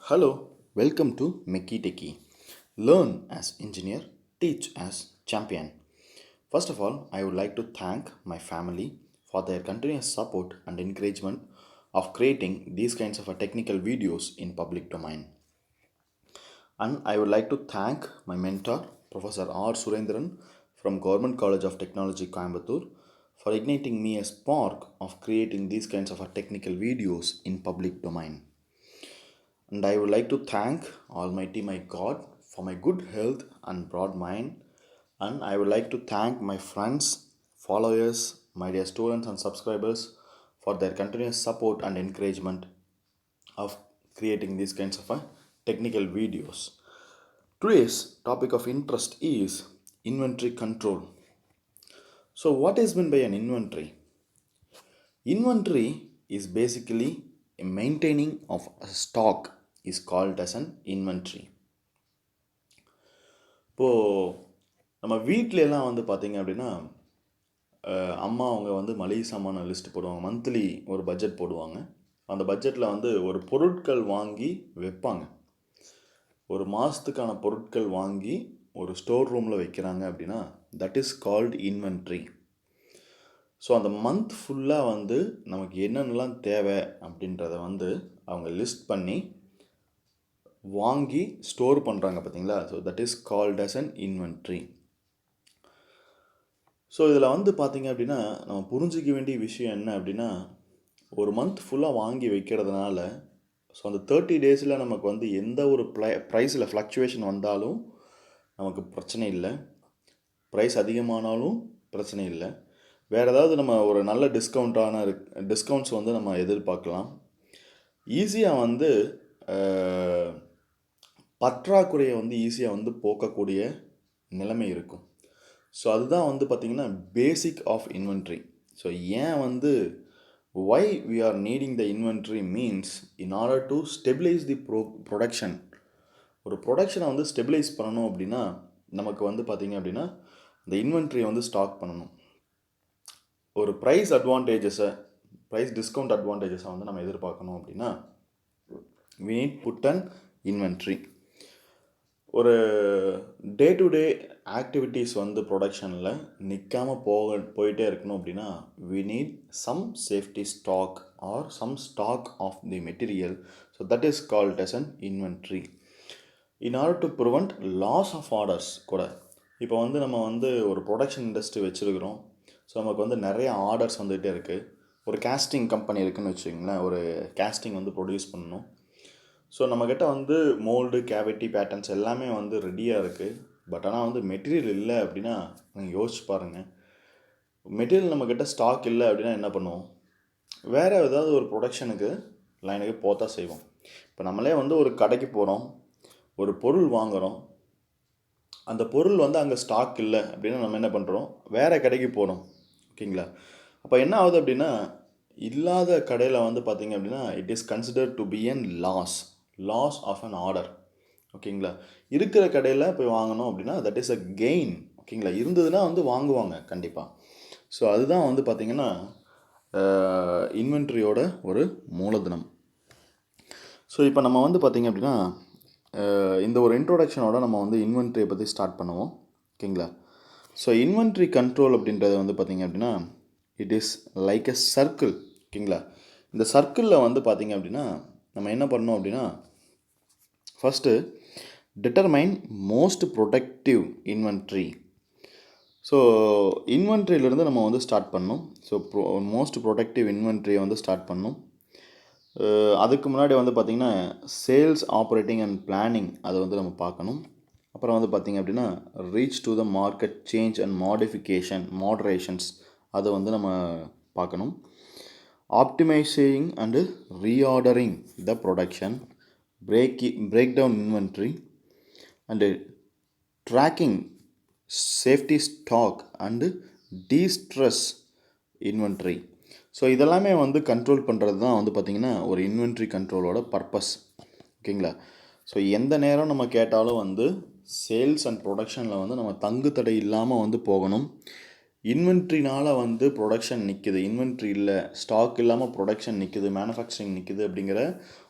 Hello, welcome to Mickey Techie. Learn as engineer, teach as champion. First of all, I would like to thank my family for their continuous support and encouragement of creating these kinds of technical videos in public domain. And I would like to thank my mentor, Professor R. Surendran from Government College of Technology, Coimbatore, for igniting me a spark of creating these kinds of technical videos in public domain. And I would like to thank Almighty my God for my good health and broad mind. And I would like to thank my friends, followers, my dear students and subscribers for their continuous support and encouragement of creating these kinds of technical videos. Today's topic of interest is inventory control. So, what is meant by an inventory? Inventory is basically a maintaining of a stock is called as an inventory. இப்போது நம்ம வீட்டிலலாம் வந்து பார்த்திங்க அப்படின்னா அம்மா அவங்க வந்து மளிகை சாமான லிஸ்ட் போடுவாங்க. மந்த்லி ஒரு பட்ஜெட் போடுவாங்க. அந்த பட்ஜெட்டில் வந்து ஒரு பொருட்கள் வாங்கி வைப்பாங்க. ஒரு மாதத்துக்கான பொருட்கள் வாங்கி ஒரு ஸ்டோர் ரூமில் வைக்கிறாங்க அப்படின்னா that is called inventory. So அந்த மந்த் ஃபுல்லாக வந்து நமக்கு என்னென்னலாம் தேவை அப்படின்றத வந்து அவங்க லிஸ்ட் பண்ணி வாங்கி ஸ்டோர் பண்ணுறாங்க பார்த்தீங்களா. So that is called as an inventory. So இதில் வந்து பார்த்திங்க அப்படின்னா நம்ம புரிஞ்சிக்க வேண்டிய விஷயம் என்ன அப்படின்னா, ஒரு மந்த் ஃபுல்லாக வாங்கி வைக்கிறதுனால ஸோ அந்த 30 டேஸில் நமக்கு வந்து எந்த ஒரு ப்ரைஸில் ஃப்ளக்சுவேஷன் வந்தாலும் நமக்கு பிரச்சனை இல்லை. ப்ரைஸ் அதிகமானாலும் பிரச்சனை இல்லை. வேறு ஏதாவது நம்ம ஒரு நல்ல டிஸ்கவுண்ட்ஸ் வந்து நம்ம எதிர்பார்க்கலாம். ஈஸியாக வந்து பற்றாக்குறையை வந்து ஈஸியாக வந்து போக்கக்கூடிய நிலைமை இருக்கும். ஸோ அதுதான் வந்து பார்த்திங்கன்னா பேசிக் ஆஃப் இன்வென்ட்ரி. ஸோ ஏன் வந்து why we are needing the inventory means in order to stabilize the production. ஒரு ப்ரொடக்ஷனை வந்து ஸ்டெபிலைஸ் பண்ணணும் அப்படின்னா நமக்கு வந்து பார்த்திங்க அப்படின்னா இந்த இன்வென்ட்ரியை வந்து ஸ்டாக் பண்ணணும். ஒரு ப்ரைஸ் டிஸ்கவுண்ட் அட்வான்டேஜஸை வந்து நம்ம எதிர்பார்க்கணும் அப்படின்னா we need put an inventory. ஒரு டே டு டே ஆக்டிவிட்டீஸ் வந்து ப்ரொடக்ஷனில் நிற்காமல் போயிட்டே இருக்கணும் அப்படின்னா we need some safety stock or some stock of the material. So that is called as an inventory. In order to prevent loss of orders கூட, இப்போ வந்து நம்ம வந்து ஒரு ப்ரொடக்ஷன் இண்டஸ்ட்ரி வச்சுருக்கிறோம். ஸோ நமக்கு வந்து நிறைய ஆர்டர்ஸ் வந்துகிட்டே இருக்குது. ஒரு கேஸ்டிங் கம்பெனி இருக்குதுன்னு வச்சுக்கிங்களேன். ஒரு கேஸ்டிங் வந்து ப்ரொடியூஸ் பண்ணணும். ஸோ நம்மக்கிட்ட வந்து மோல்டு, கேவிட்டி, பேட்டர்ன்ஸ் எல்லாமே வந்து ரெடியாக இருக்குது. பட் ஆனால் வந்து மெட்டீரியல் இல்லை அப்படின்னா நீங்கள் யோசிச்சு பாருங்கள். மெட்டீரியல் நம்மக்கிட்ட ஸ்டாக் இல்லை அப்படின்னா என்ன பண்ணுவோம்? வேறு ஏதாவது ஒரு ப்ரொடக்ஷனுக்கு லைனுக்கு போத்தா செய்வோம். இப்போ நம்மளே வந்து ஒரு கடைக்கு போகிறோம், ஒரு பொருள் வாங்குகிறோம். அந்த பொருள் வந்து அங்கே ஸ்டாக் இல்லை அப்படின்னா நம்ம என்ன பண்ணுறோம்? வேறு கடைக்கு போகிறோம். ஓகேங்களா? அப்போ என்ன ஆகுது அப்படின்னா, இல்லாத கடையில் வந்து பார்த்திங்க அப்படின்னா it is consider to be an loss of an order. ஓகேங்களா? இருக்கிற கடையில் போய் வாங்கணும் அப்படின்னா தட் இஸ் அ கெயின். ஓகேங்களா? இருந்ததுன்னா வந்து வாங்குவாங்க கண்டிப்பாக. ஸோ அதுதான் வந்து பார்த்திங்கன்னா இன்வென்ட்ரியோட ஒரு மூலதனம். ஸோ இப்போ நம்ம வந்து பார்த்திங்க அப்படின்னா இந்த ஒரு இன்ட்ரோடக்ஷனோட நம்ம வந்து இன்வென்ட்ரியை பற்றி ஸ்டார்ட் பண்ணுவோம். ஓகேங்களா? ஸோ இன்வென்ட்ரி கண்ட்ரோல் அப்படின்றது வந்து பார்த்திங்க அப்படின்னா it is like a circle. ஓகேங்களா? இந்த சர்க்கிளில் வந்து பார்த்திங்க அப்படின்னா நம்ம என்ன பண்ணோம் அப்படின்னா first determine most productive inventory. So இன்வென்ட்ரியிலேருந்து நம்ம வந்து ஸ்டார்ட் பண்ணணும். ஸோ மோஸ்ட் ப்ரொடக்டிவ் இன்வென்ட்ரியை வந்து ஸ்டார்ட் பண்ணணும். அதுக்கு முன்னாடி வந்து பார்த்திங்கன்னா சேல்ஸ், ஆப்ரேட்டிங் அண்ட் பிளானிங் அதை வந்து நம்ம பார்க்கணும். அப்புறம் வந்து பார்த்திங்க அப்படின்னா reach to the market change and moderations அதை வந்து நம்ம பார்க்கணும். Optimising and reordering the production, break down inventory and tracking safety stock and distress inventory. So இதெல்லாமே வந்து கண்ட்ரோல் பண்ணுறது தான் வந்து பார்த்திங்கன்னா ஒரு இன்வென்ட்ரி கண்ட்ரோலோட பர்பஸ். ஓகேங்களா? ஸோ எந்த நேரம் நம்ம கேட்டாலும் வந்து சேல்ஸ் அண்ட் ப்ரொடக்ஷனில் வந்து நம்ம தங்கு தடை இல்லாமல் வந்து போகணும். இன்வென்ட்ரினால் வந்து ப்ரொடக்ஷன் நிற்கிது, இன்வென்ட்ரி இல்லை, ஸ்டாக் இல்லாமல் ப்ரொடக்ஷன் நிற்கிது, மேனுஃபேக்சரிங் நிற்கிது அப்படிங்கிற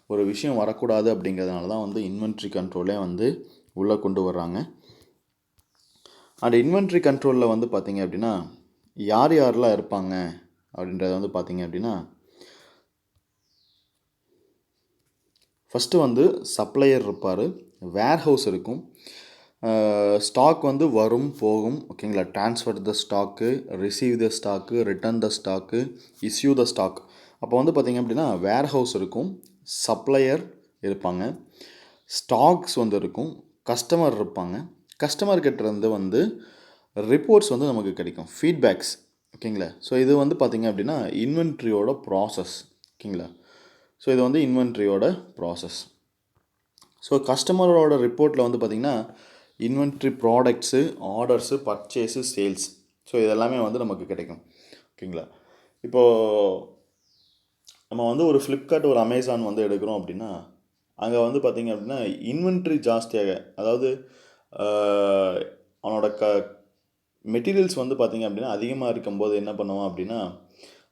ஒரு விஷயம் வரக்கூடாது அப்படிங்கிறதுனால தான் வந்து இன்வென்ட்ரி கண்ட்ரோலே வந்து உள்ளே கொண்டு வர்றாங்க. அண்ட் இன்வென்ட்ரி கண்ட்ரோலில் வந்து பார்த்திங்க அப்படின்னா யார் யாரெலாம் இருப்பாங்க அப்படின்றத வந்து பார்த்திங்க அப்படின்னா, ஃபஸ்ட்டு வந்து சப்ளையர் இருப்பார், வேர்ஹவுஸ் இருக்கும், ஸ்டாக் வந்து வரும் போகும், ஓகேங்களா, transfer the stock, receive the stock, return the stock, issue the stock. அப்போ வந்து பார்த்திங்க அப்படின்னா வேர்ஹவுஸ் இருக்கும், சப்ளையர் இருப்பாங்க, ஸ்டாக்ஸ் வந்து இருக்கும், கஸ்டமர் இருப்பாங்க. கஸ்டமர் கிட்டேருந்து வந்து ரிப்போர்ட்ஸ் வந்து நமக்கு கிடைக்கும், ஃபீட்பேக்ஸ், ஓகேங்களா. ஸோ இது வந்து பார்த்திங்க அப்படின்னா இன்வென்ட்ரியோட ப்ராசஸ், ஓகேங்களா. ஸோ இது வந்து இன்வென்ட்ரியோட ப்ராசஸ். ஸோ கஸ்டமரோட ரிப்போர்ட்டில் வந்து பார்த்திங்கன்னா inventory products, orders, purchase, sales, so இதெல்லாமே வந்து நமக்கு கிடைக்கும், ஓகேங்களா. இப்போது நம்ம வந்து ஒரு ஃப்ளிப்கார்ட், ஒரு அமேசான் வந்து எடுக்கிறோம் அப்படின்னா அங்கே வந்து பார்த்திங்க அப்படின்னா இன்வென்ட்ரி ஜாஸ்தியாக, அதாவது அவனோட மெட்டீரியல்ஸ் வந்து பார்த்திங்க அப்படின்னா அதிகமாக இருக்கும்போது என்ன பண்ணுவான் அப்படின்னா,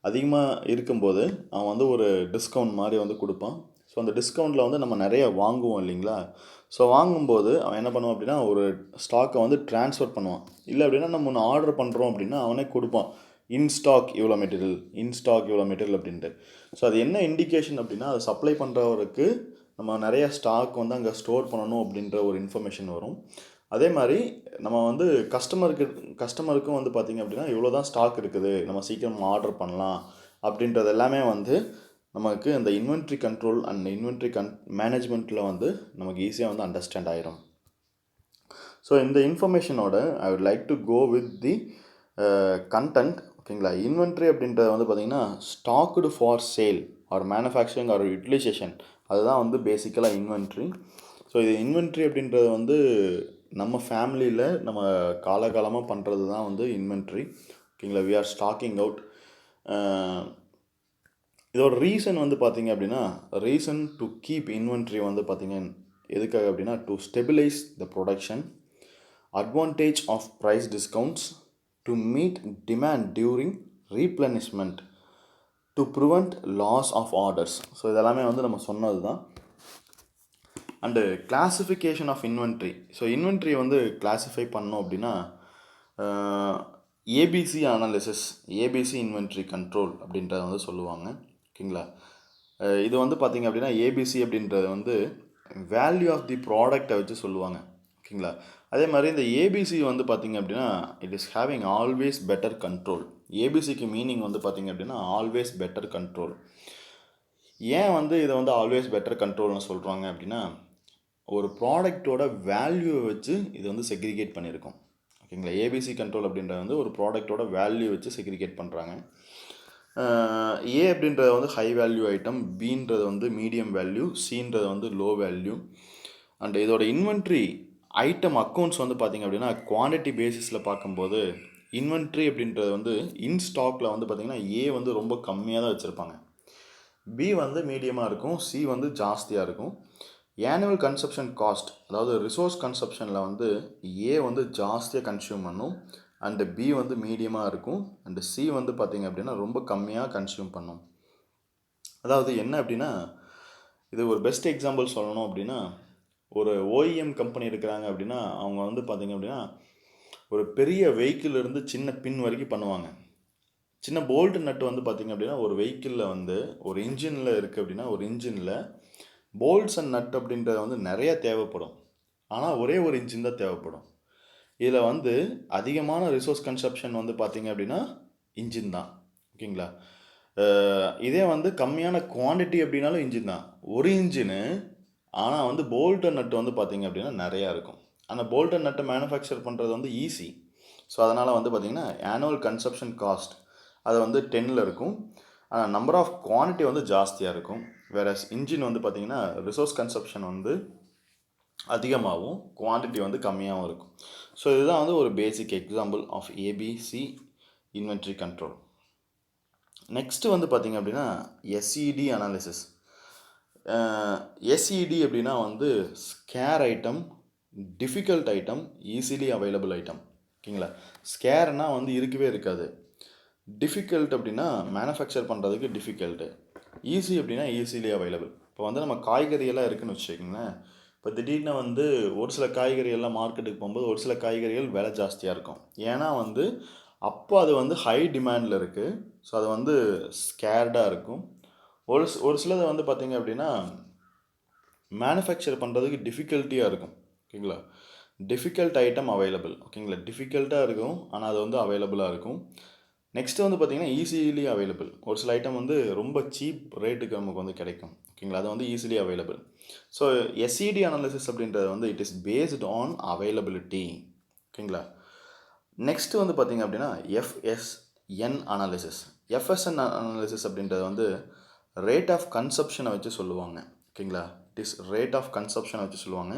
அதிகமாக இருக்கும்போது அவன் வந்து ஒரு டிஸ்கவுண்ட் மாதிரி வந்து கொடுப்பான். ஸோ அந்த டிஸ்கவுண்ட்டில் வந்து நம்ம நிறைய வாங்குவோம் இல்லைங்களா. ஸோ வாங்கும்போது அவன் என்ன பண்ணுவான் அப்படின்னா ஒரு ஸ்டாக்கை வந்து ட்ரான்ஸ்ஃபர் பண்ணுவான். இல்லை அப்படின்னா நம்ம ஒன்று ஆர்டர் பண்ணுறோம் அப்படின்னா அவனே கொடுப்பான், இன்ஸ்டாக் இவ்வளோ மெட்டீரியல், இன்ஸ்டாக் இவ்வளோ மெட்டீரியல் அப்படின்ட்டு. ஸோ அது என்ன இண்டிகேஷன் அப்படின்னா, அதை சப்ளை பண்ணுறவருக்கு நம்ம நிறைய ஸ்டாக் வந்து அங்கே ஸ்டோர் பண்ணணும் அப்படின்ற ஒரு இன்ஃபர்மேஷன் வரும். அதே மாதிரி நம்ம வந்து கஸ்டமருக்கும் வந்து பார்த்திங்க அப்படின்னா இவ்வளோ தான் ஸ்டாக் இருக்குது, நம்ம சீக்கிரம் ஆர்டர் பண்ணலாம் அப்படின்றது எல்லாமே வந்து நமக்கு இந்த இன்வென்ட்ரி கண்ட்ரோல் அண்ட் இன்வென்ட்ரி மேனேஜ்மெண்ட்டில் வந்து நமக்கு ஈஸியாக வந்து அண்டர்ஸ்டாண்ட் ஆயிரும். ஸோ இந்த இன்ஃபர்மேஷனோட I would like to go with the content, ஓகேங்களா. இன்வென்ட்ரி அப்படின்றது வந்து பார்த்திங்கன்னா stocked for sale or manufacturing or utilisation, அதுதான் வந்து பேசிக்கலாக இன்வென்ட்ரி. ஸோ இது இன்வென்ட்ரி அப்படின்றது வந்து நம்ம ஃபேமிலியில் நம்ம காலகாலமாக பண்ணுறது தான் வந்து இன்வென்ட்ரி, ஓகேங்களா. We are stocking out. இதோட ரீசன் வந்து பார்த்திங்க அப்படின்னா, ரீசன் டு கீப் இன்வென்ட்ரி வந்து பார்த்திங்க எதுக்காக அப்படின்னா, to stabilise the production, advantage of price discounts, to meet demand during replenishment, to prevent loss of orders. So இதெல்லாமே வந்து நம்ம சொன்னது தான். And classification of inventory. So இன்வென்ட்ரியை வந்து கிளாஸிஃபை பண்ணோம் அப்படின்னா ABC analysis, ABC inventory control அப்படின்றத வந்து சொல்லுவாங்க, ஓகேங்களா. இது வந்து பார்த்திங்க அப்படின்னா ஏபிசி அப்படின்றது வந்து வேல்யூ ஆஃப் தி ப்ராடக்டை வச்சு சொல்லுவாங்க, ஓகேங்களா. அதே மாதிரி இந்த ஏபிசி வந்து பார்த்திங்க அப்படின்னா it is having always better control. ஏபிசிக்கு மீனிங் வந்து பார்த்திங்க அப்படின்னா ஆல்வேஸ் பெட்டர் கண்ட்ரோல். ஏன் வந்து இதை வந்து ஆல்வேஸ் பெட்டர் கண்ட்ரோல்னு சொல்கிறாங்க அப்படின்னா, ஒரு ப்ராடக்டோட வேல்யூவை வச்சு இது வந்து செக்ரிகேட் பண்ணியிருக்கோம், ஓகேங்களா. ஏபிசி கண்ட்ரோல் அப்படின்றது வந்து ஒரு ப்ராடக்டோட வேல்யூ வச்சு செக்ரிகேட் பண்ணுறாங்க. ஏ அப்படின்றது வந்து ஹை வேல்யூ ஐட்டம், பின்றது வந்து மீடியம் வேல்யூ, சின்றது வந்து லோ வேல்யூ. அண்ட் இதோட இன்வென்ட்ரி ஐட்டம் அக்கௌண்ட்ஸ் வந்து பார்த்திங்க அப்படின்னா குவான்டிட்டி பேசிஸில் பார்க்கும்போது இன்வென்ட்ரி அப்படின்றது வந்து இன் ஸ்டாக்கில் வந்து பார்த்திங்கன்னா ஏ வந்து ரொம்ப கம்மியாக தான் வச்சுருப்பாங்க, பி வந்து மீடியமாக இருக்கும், சி வந்து ஜாஸ்தியாக இருக்கும். ஆனுவல் கன்சப்ஷன் காஸ்ட், அதாவது ரிசோர்ஸ் கன்சப்ஷனில் வந்து ஏ வந்து ஜாஸ்தியாக கன்சியூம் பண்ணும், அண்டு பி வந்து மீடியமாக இருக்கும், அண்டு சி வந்து பார்த்திங்க அப்படின்னா ரொம்ப கம்மியாக கன்சியூம் பண்ணும். அதாவது என்ன அப்படின்னா, இது ஒரு பெஸ்ட் எக்ஸாம்பிள் சொல்லணும் அப்படின்னா, ஒரு ஓஇஎம் கம்பெனி இருக்கிறாங்க அப்படின்னா அவங்க வந்து பார்த்திங்க அப்படின்னா ஒரு பெரிய வெஹிக்கிள் இருந்து சின்ன பின் வரைக்கும் பண்ணுவாங்க. சின்ன போல்ட் நட்டு வந்து பார்த்திங்க அப்படின்னா ஒரு வெஹிக்கிளில் வந்து ஒரு இன்ஜினில் இருக்குது அப்படின்னா ஒரு இன்ஜினில் போல்ட்ஸ் அண்ட் நட் அப்படின்றது வந்து நிறைய தேவைப்படும், ஆனால் ஒரே ஒரு இன்ஜின் தான் தேவைப்படும். இதில் வந்து அதிகமான ரிசோர்ஸ் கன்சப்ஷன் வந்து பார்த்திங்க அப்படின்னா இன்ஜின் தான், ஓகேங்களா. இதே வந்து கம்மியான குவான்டிட்டி அப்படின்னாலும் இன்ஜின் தான், ஒரு இன்ஜினு. ஆனால் வந்து போல்ட் அண்ட் நட்டு வந்து பார்த்திங்க அப்படின்னா நிறையா இருக்கும். ஆனால் போல்ட் அண்ட் நட்டை மேனுஃபேக்சர் பண்ணுறது வந்து ஈஸி. ஸோ அதனால் வந்து பார்த்திங்கன்னா ஆனுவல் கன்சப்ஷன் காஸ்ட் அது வந்து 10ல் இருக்கும், ஆனால் நம்பர் ஆஃப் குவான்டிட்டி வந்து ஜாஸ்தியாக இருக்கும். வேறு இன்ஜின் வந்து பார்த்திங்கன்னா ரிசோர்ஸ் கன்சப்ஷன் வந்து அதிகமாகவும் குவான்டிட்டி வந்து கம்மியாகவும் இருக்கும். ஸோ இதுதான் வந்து ஒரு basic example of ABC inventory control. Next வந்து பார்த்திங்க அப்படின்னா எஸ்இடி அனாலிசிஸ். எஸ்இடி அப்படின்னா வந்து scare item, difficult item, easily available item, ஓகேங்களா. ஸ்கேர்னால் வந்து இருக்கவே இருக்காது, டிஃபிகல்ட் அப்படின்னா மேனுஃபேக்சர் பண்ணுறதுக்கு டிஃபிகல்ட்டு, ஈஸி அப்படின்னா ஈஸிலி அவைலபிள். இப்போ வந்து நம்ம காய்கறியெல்லாம் இருக்குதுன்னு வச்சுக்கோங்களேன். இப்போ திடீர்னு வந்து ஒரு சில காய்கறியெல்லாம் மார்க்கெட்டுக்கு போகும்போது ஒரு சில காய்கறிகள் விலை ஜாஸ்தியாக இருக்கும். ஏன்னா வந்து அப்போ அது வந்து ஹை டிமாண்டில் இருக்குது. ஸோ அது வந்து ஸ்கேர்டாக இருக்கும். ஒரு சிலது வந்து பார்த்திங்க அப்படின்னா மேனுஃபேக்சர் பண்ணுறதுக்கு டிஃபிகல்ட்டியாக இருக்கும். ஓகேங்களா, டிஃபிகல்ட் ஐட்டம் அவைலபிள். ஓகேங்களா, டிஃபிகல்ட்டாக இருக்கும், ஆனால் அது வந்து அவைலபிளாக இருக்கும். நெக்ஸ்ட்டு வந்து பார்த்திங்கன்னா ஈஸிலி அவைலபிள். ஒரு சில ஐட்டம் வந்து ரொம்ப சீப் ரேட்டுக்கு நமக்கு வந்து கிடைக்கும். ஓகேங்களா, அது வந்து easily available. So SET analysis அப்படின்றது வந்து it is based on availability. ஓகேங்களா, நெக்ஸ்ட்டு வந்து பார்த்திங்க அப்படின்னா எஃப்எஸ்என் அனாலிசிஸ். எஃப்எஸ்என் அனாலிசிஸ் அப்படின்றது வந்து ரேட் ஆஃப் கன்சப்ஷனை வச்சு சொல்லுவாங்க. ஓகேங்களா, இட் இஸ் ரேட் ஆஃப் கன்சப்ஷனை வச்சு சொல்லுவாங்க.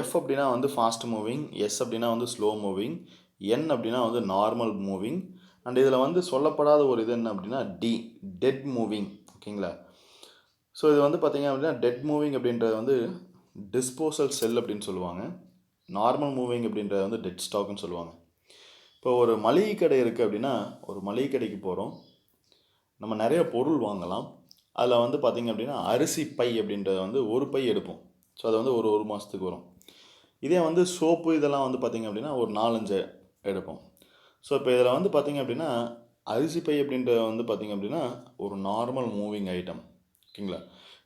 எஃப் அப்படின்னா வந்து ஃபாஸ்ட் மூவிங், எஸ் அப்படின்னா வந்து ஸ்லோ மூவிங், என் அப்படின்னா வந்து நார்மல் மூவிங், அண்ட் இதில் வந்து சொல்லப்படாத ஒரு இது என்ன அப்படின்னா டெட் மூவிங். ஓகேங்களா, ஸோ இது வந்து பார்த்திங்க அப்படின்னா டெட் மூவிங் அப்படின்றது வந்து டிஸ்போசல் செல் அப்படின்னு சொல்லுவாங்க. நார்மல் மூவிங் அப்படின்றது வந்து டெட் ஸ்டாக்னு சொல்லுவாங்க. இப்போ ஒரு மளிகை கடை இருக்குது அப்படின்னா, ஒரு மளிகை கடைக்கு போகிறோம், நம்ம நிறைய பொருள் வாங்கலாம். அதில் வந்து பார்த்திங்க அப்படின்னா அரிசி பை அப்படின்றத வந்து ஒரு பை எடுப்போம். ஸோ அது வந்து ஒரு மாதத்துக்கு வரும். இதே வந்து சோப்பு இதெல்லாம் வந்து பார்த்திங்க அப்படின்னா ஒரு 4-5 எடுப்போம். ஸோ இப்போ இதில் வந்து பார்த்திங்க அப்படின்னா அரிசி பை அப்படின்றது வந்து பார்த்திங்க அப்படின்னா ஒரு நார்மல் மூவிங் ஐட்டம். ஓகேங்களா,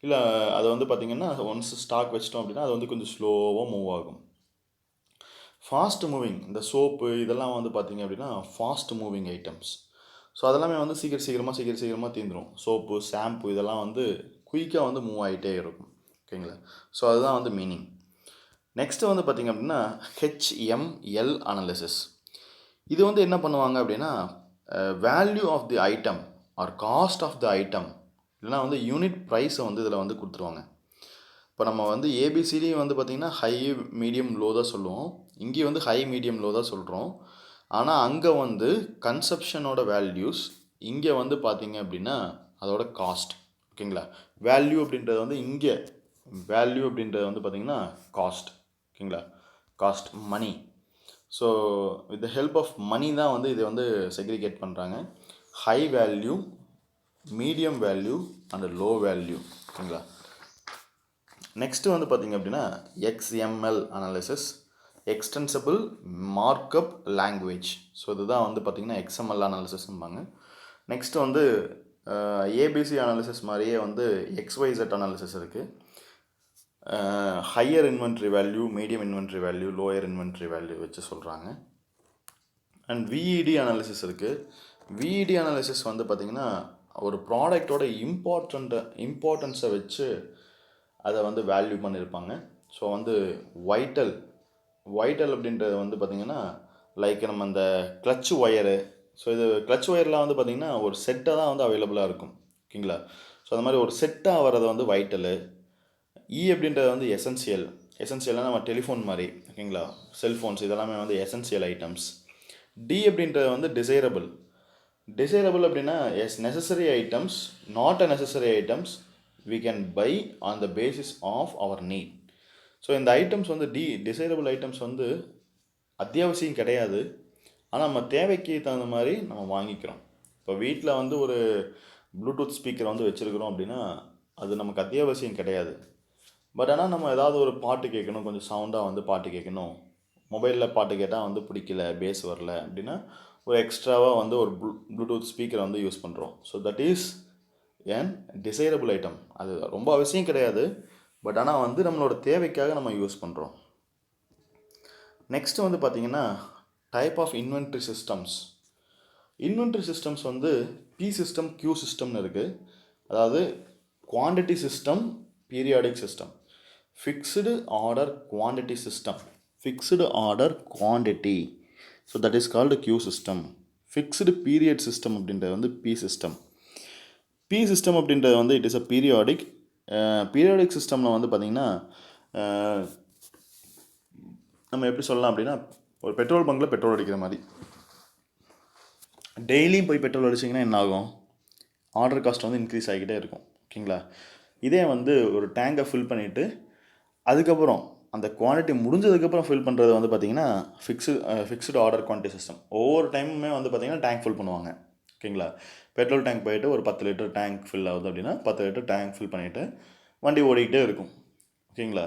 இல்லை அதை வந்து பார்த்திங்கன்னா ஒன்ஸ் ஸ்டாக் வச்சிட்டோம் அப்படின்னா அது வந்து கொஞ்சம் ஸ்லோவாக மூவ் ஆகும். ஃபாஸ்ட் மூவிங் இந்த சோப்பு இதெல்லாம் வந்து பார்த்திங்க அப்படின்னா ஃபாஸ்ட் மூவிங் ஐட்டம்ஸ். ஸோ அதெல்லாமே வந்து சீக்கிரமாக தீந்துடும். சோப்பு, ஷாம்பு இதெல்லாம் வந்து குயிக்காக வந்து மூவ் ஆகிட்டே இருக்கும். ஓகேங்களா, ஸோ அதுதான் வந்து மீனிங். நெக்ஸ்ட்டு வந்து பார்த்திங்க அப்படின்னா ஹெச்எம்எல் அனாலிசிஸ். இது வந்து என்ன பண்ணுவாங்க அப்படின்னா value of the item or cost of the item இல்லைனா வந்து யூனிட் ப்ரைஸை வந்து இதில் வந்து கொடுத்துருவாங்க. இப்போ நம்ம வந்து ஏபிசிடி வந்து பார்த்திங்கன்னா ஹை, மீடியம், லோ தான் சொல்லுவோம். இங்கே வந்து ஹை, மீடியம், லோ தான் சொல்கிறோம். ஆனால் அங்கே வந்து கன்சப்ஷனோட வேல்யூஸ், இங்கே வந்து பார்த்திங்க அப்படின்னா அதோட காஸ்ட். ஓகேங்களா, வேல்யூ அப்படின்றது வந்து இங்கே வேல்யூ அப்படின்றது வந்து பார்த்திங்கன்னா காஸ்ட். ஓகேங்களா, cost money. So with the help of money தான் வந்து இதை வந்து செக்ரிகேட் பண்ணுறாங்க. High value, medium value and low value. ஓகேங்களா, நெக்ஸ்ட்டு வந்து பார்த்திங்க அப்படின்னா XML analysis, extensible markup language. So இதுதான் வந்து பார்த்திங்கன்னா எக்ஸ்எம்எல் அனாலிசிஸ்ம்பாங்க. நெக்ஸ்ட்டு வந்து ஏபிசி அனாலிசிஸ் மாதிரியே வந்து எக்ஸ்ஒய்செட் அனாலிசிஸ் இருக்குது. Higher inventory value, medium inventory value, lower inventory value வச்சு சொல்கிறாங்க. அண்ட் விஇடி அனாலிசிஸ் இருக்குது. விஇடி அனாலிசிஸ் வந்து பார்த்திங்கன்னா ஒரு ப்ராடக்டோட இம்பார்ட்டன்ஸை வச்சு அதை வந்து வேல்யூ பண்ணியிருப்பாங்க. ஸோ வந்து வைட்டல் அப்படின்றது வந்து பார்த்திங்கன்னா லைக் நம்ம அந்த கிளச் ஒயரு. ஸோ இது கிளச் ஒயர்லாம் வந்து பார்த்திங்கன்னா ஒரு செட்டாக தான் வந்து அவைலபிளாக இருக்கும். ஓகேங்களா, ஸோ அந்த மாதிரி ஒரு செட்டாக வர்றது வந்து வைட்டலு. அப்படின்றது வந்து எசென்சியல்னால் நம்ம டெலிஃபோன் மாதிரி. ஓகேங்களா, செல்ஃபோன்ஸ் இதெல்லாமே வந்து எசென்சியல் ஐட்டம்ஸ். அப்படின்றது வந்து டிசைரபிள் அப்படின்னா necessary items, not a necessary items we can buy on the basis of our need. So இந்த ஐட்டம்ஸ் வந்து டிசைரபிள் ஐட்டம்ஸ் வந்து அத்தியாவசியம் கிடையாது, ஆனால் நம்ம தேவைக்கு தகுந்த மாதிரி நம்ம வாங்கிக்கிறோம். இப்போ வீட்டில் வந்து ஒரு ப்ளூடூத் ஸ்பீக்கர் வந்து வச்சுருக்கிறோம் அப்படின்னா அது நமக்கு அத்தியாவசியம் கிடையாது. பட் ஆனால் நம்ம ஏதாவது ஒரு பாட்டு கேட்கணும், கொஞ்சம் சவுண்டாக வந்து பாட்டு கேட்கணும், மொபைலில் பாட்டு கேட்டால் வந்து பிடிக்கல, பேஸ் வரல அப்படின்னா ஒரு எக்ஸ்ட்ராவாக வந்து ஒரு ப்ளூடூத் ஸ்பீக்கரை வந்து யூஸ் பண்ணுறோம். ஸோ தட் இஸ் ஏன் டிசைரபிள் ஐட்டம். அது ரொம்ப அவசியம் கிடையாது, பட் ஆனால் வந்து நம்மளோட தேவைக்காக நம்ம யூஸ் பண்ணுறோம். நெக்ஸ்ட்டு வந்து பார்த்திங்கன்னா type of inventory systems. Inventory systems வந்து பி சிஸ்டம், கியூ சிஸ்டம்னு இருக்குது. அதாவது quantity system, periodic system. Fixed order quantity system, fixed order quantity, so that is called Q system. Fixed period system அப்படின்றது வந்து P system. P system அப்படின்றது வந்து it is a periodic சிஸ்டமில் வந்து பார்த்திங்கன்னா நம்ம எப்படி சொல்லலாம் அப்படின்னா ஒரு பெட்ரோல் பங்கில் பெட்ரோல் அடிக்கிற மாதிரி. டெய்லியும் போய் பெட்ரோல் அடிச்சிங்கன்னா என்ன ஆகும், ஆர்டர் காஸ்ட் வந்து இன்க்ரீஸ் ஆகிக்கிட்டே இருக்கும். ஓகேங்களா, இதே வந்து ஒரு டேங்கை ஃபில் பண்ணிவிட்டு அதுக்கப்புறம் அந்த குவான்டிட்டி முடிஞ்சதுக்கப்புறம் ஃபில் பண்ணுறது வந்து பார்த்திங்கன்னா ஃபிக்ஸ்டு ஆர்டர் குவான்டிட்டி சிஸ்டம். ஒவ்வொரு டைமுமே வந்து பார்த்திங்கன்னா டேங்க் ஃபில் பண்ணுவாங்க. ஓகேங்களா, பெட்ரோல் டேங்க் போயிட்டு ஒரு 10 லிட்டர் டேங்க் ஃபில் ஆகுது அப்படின்னா 10 லிட்டர் டேங்க் ஃபில் பண்ணிவிட்டு வண்டி ஓடிக்கிட்டே இருக்கும். ஓகேங்களா?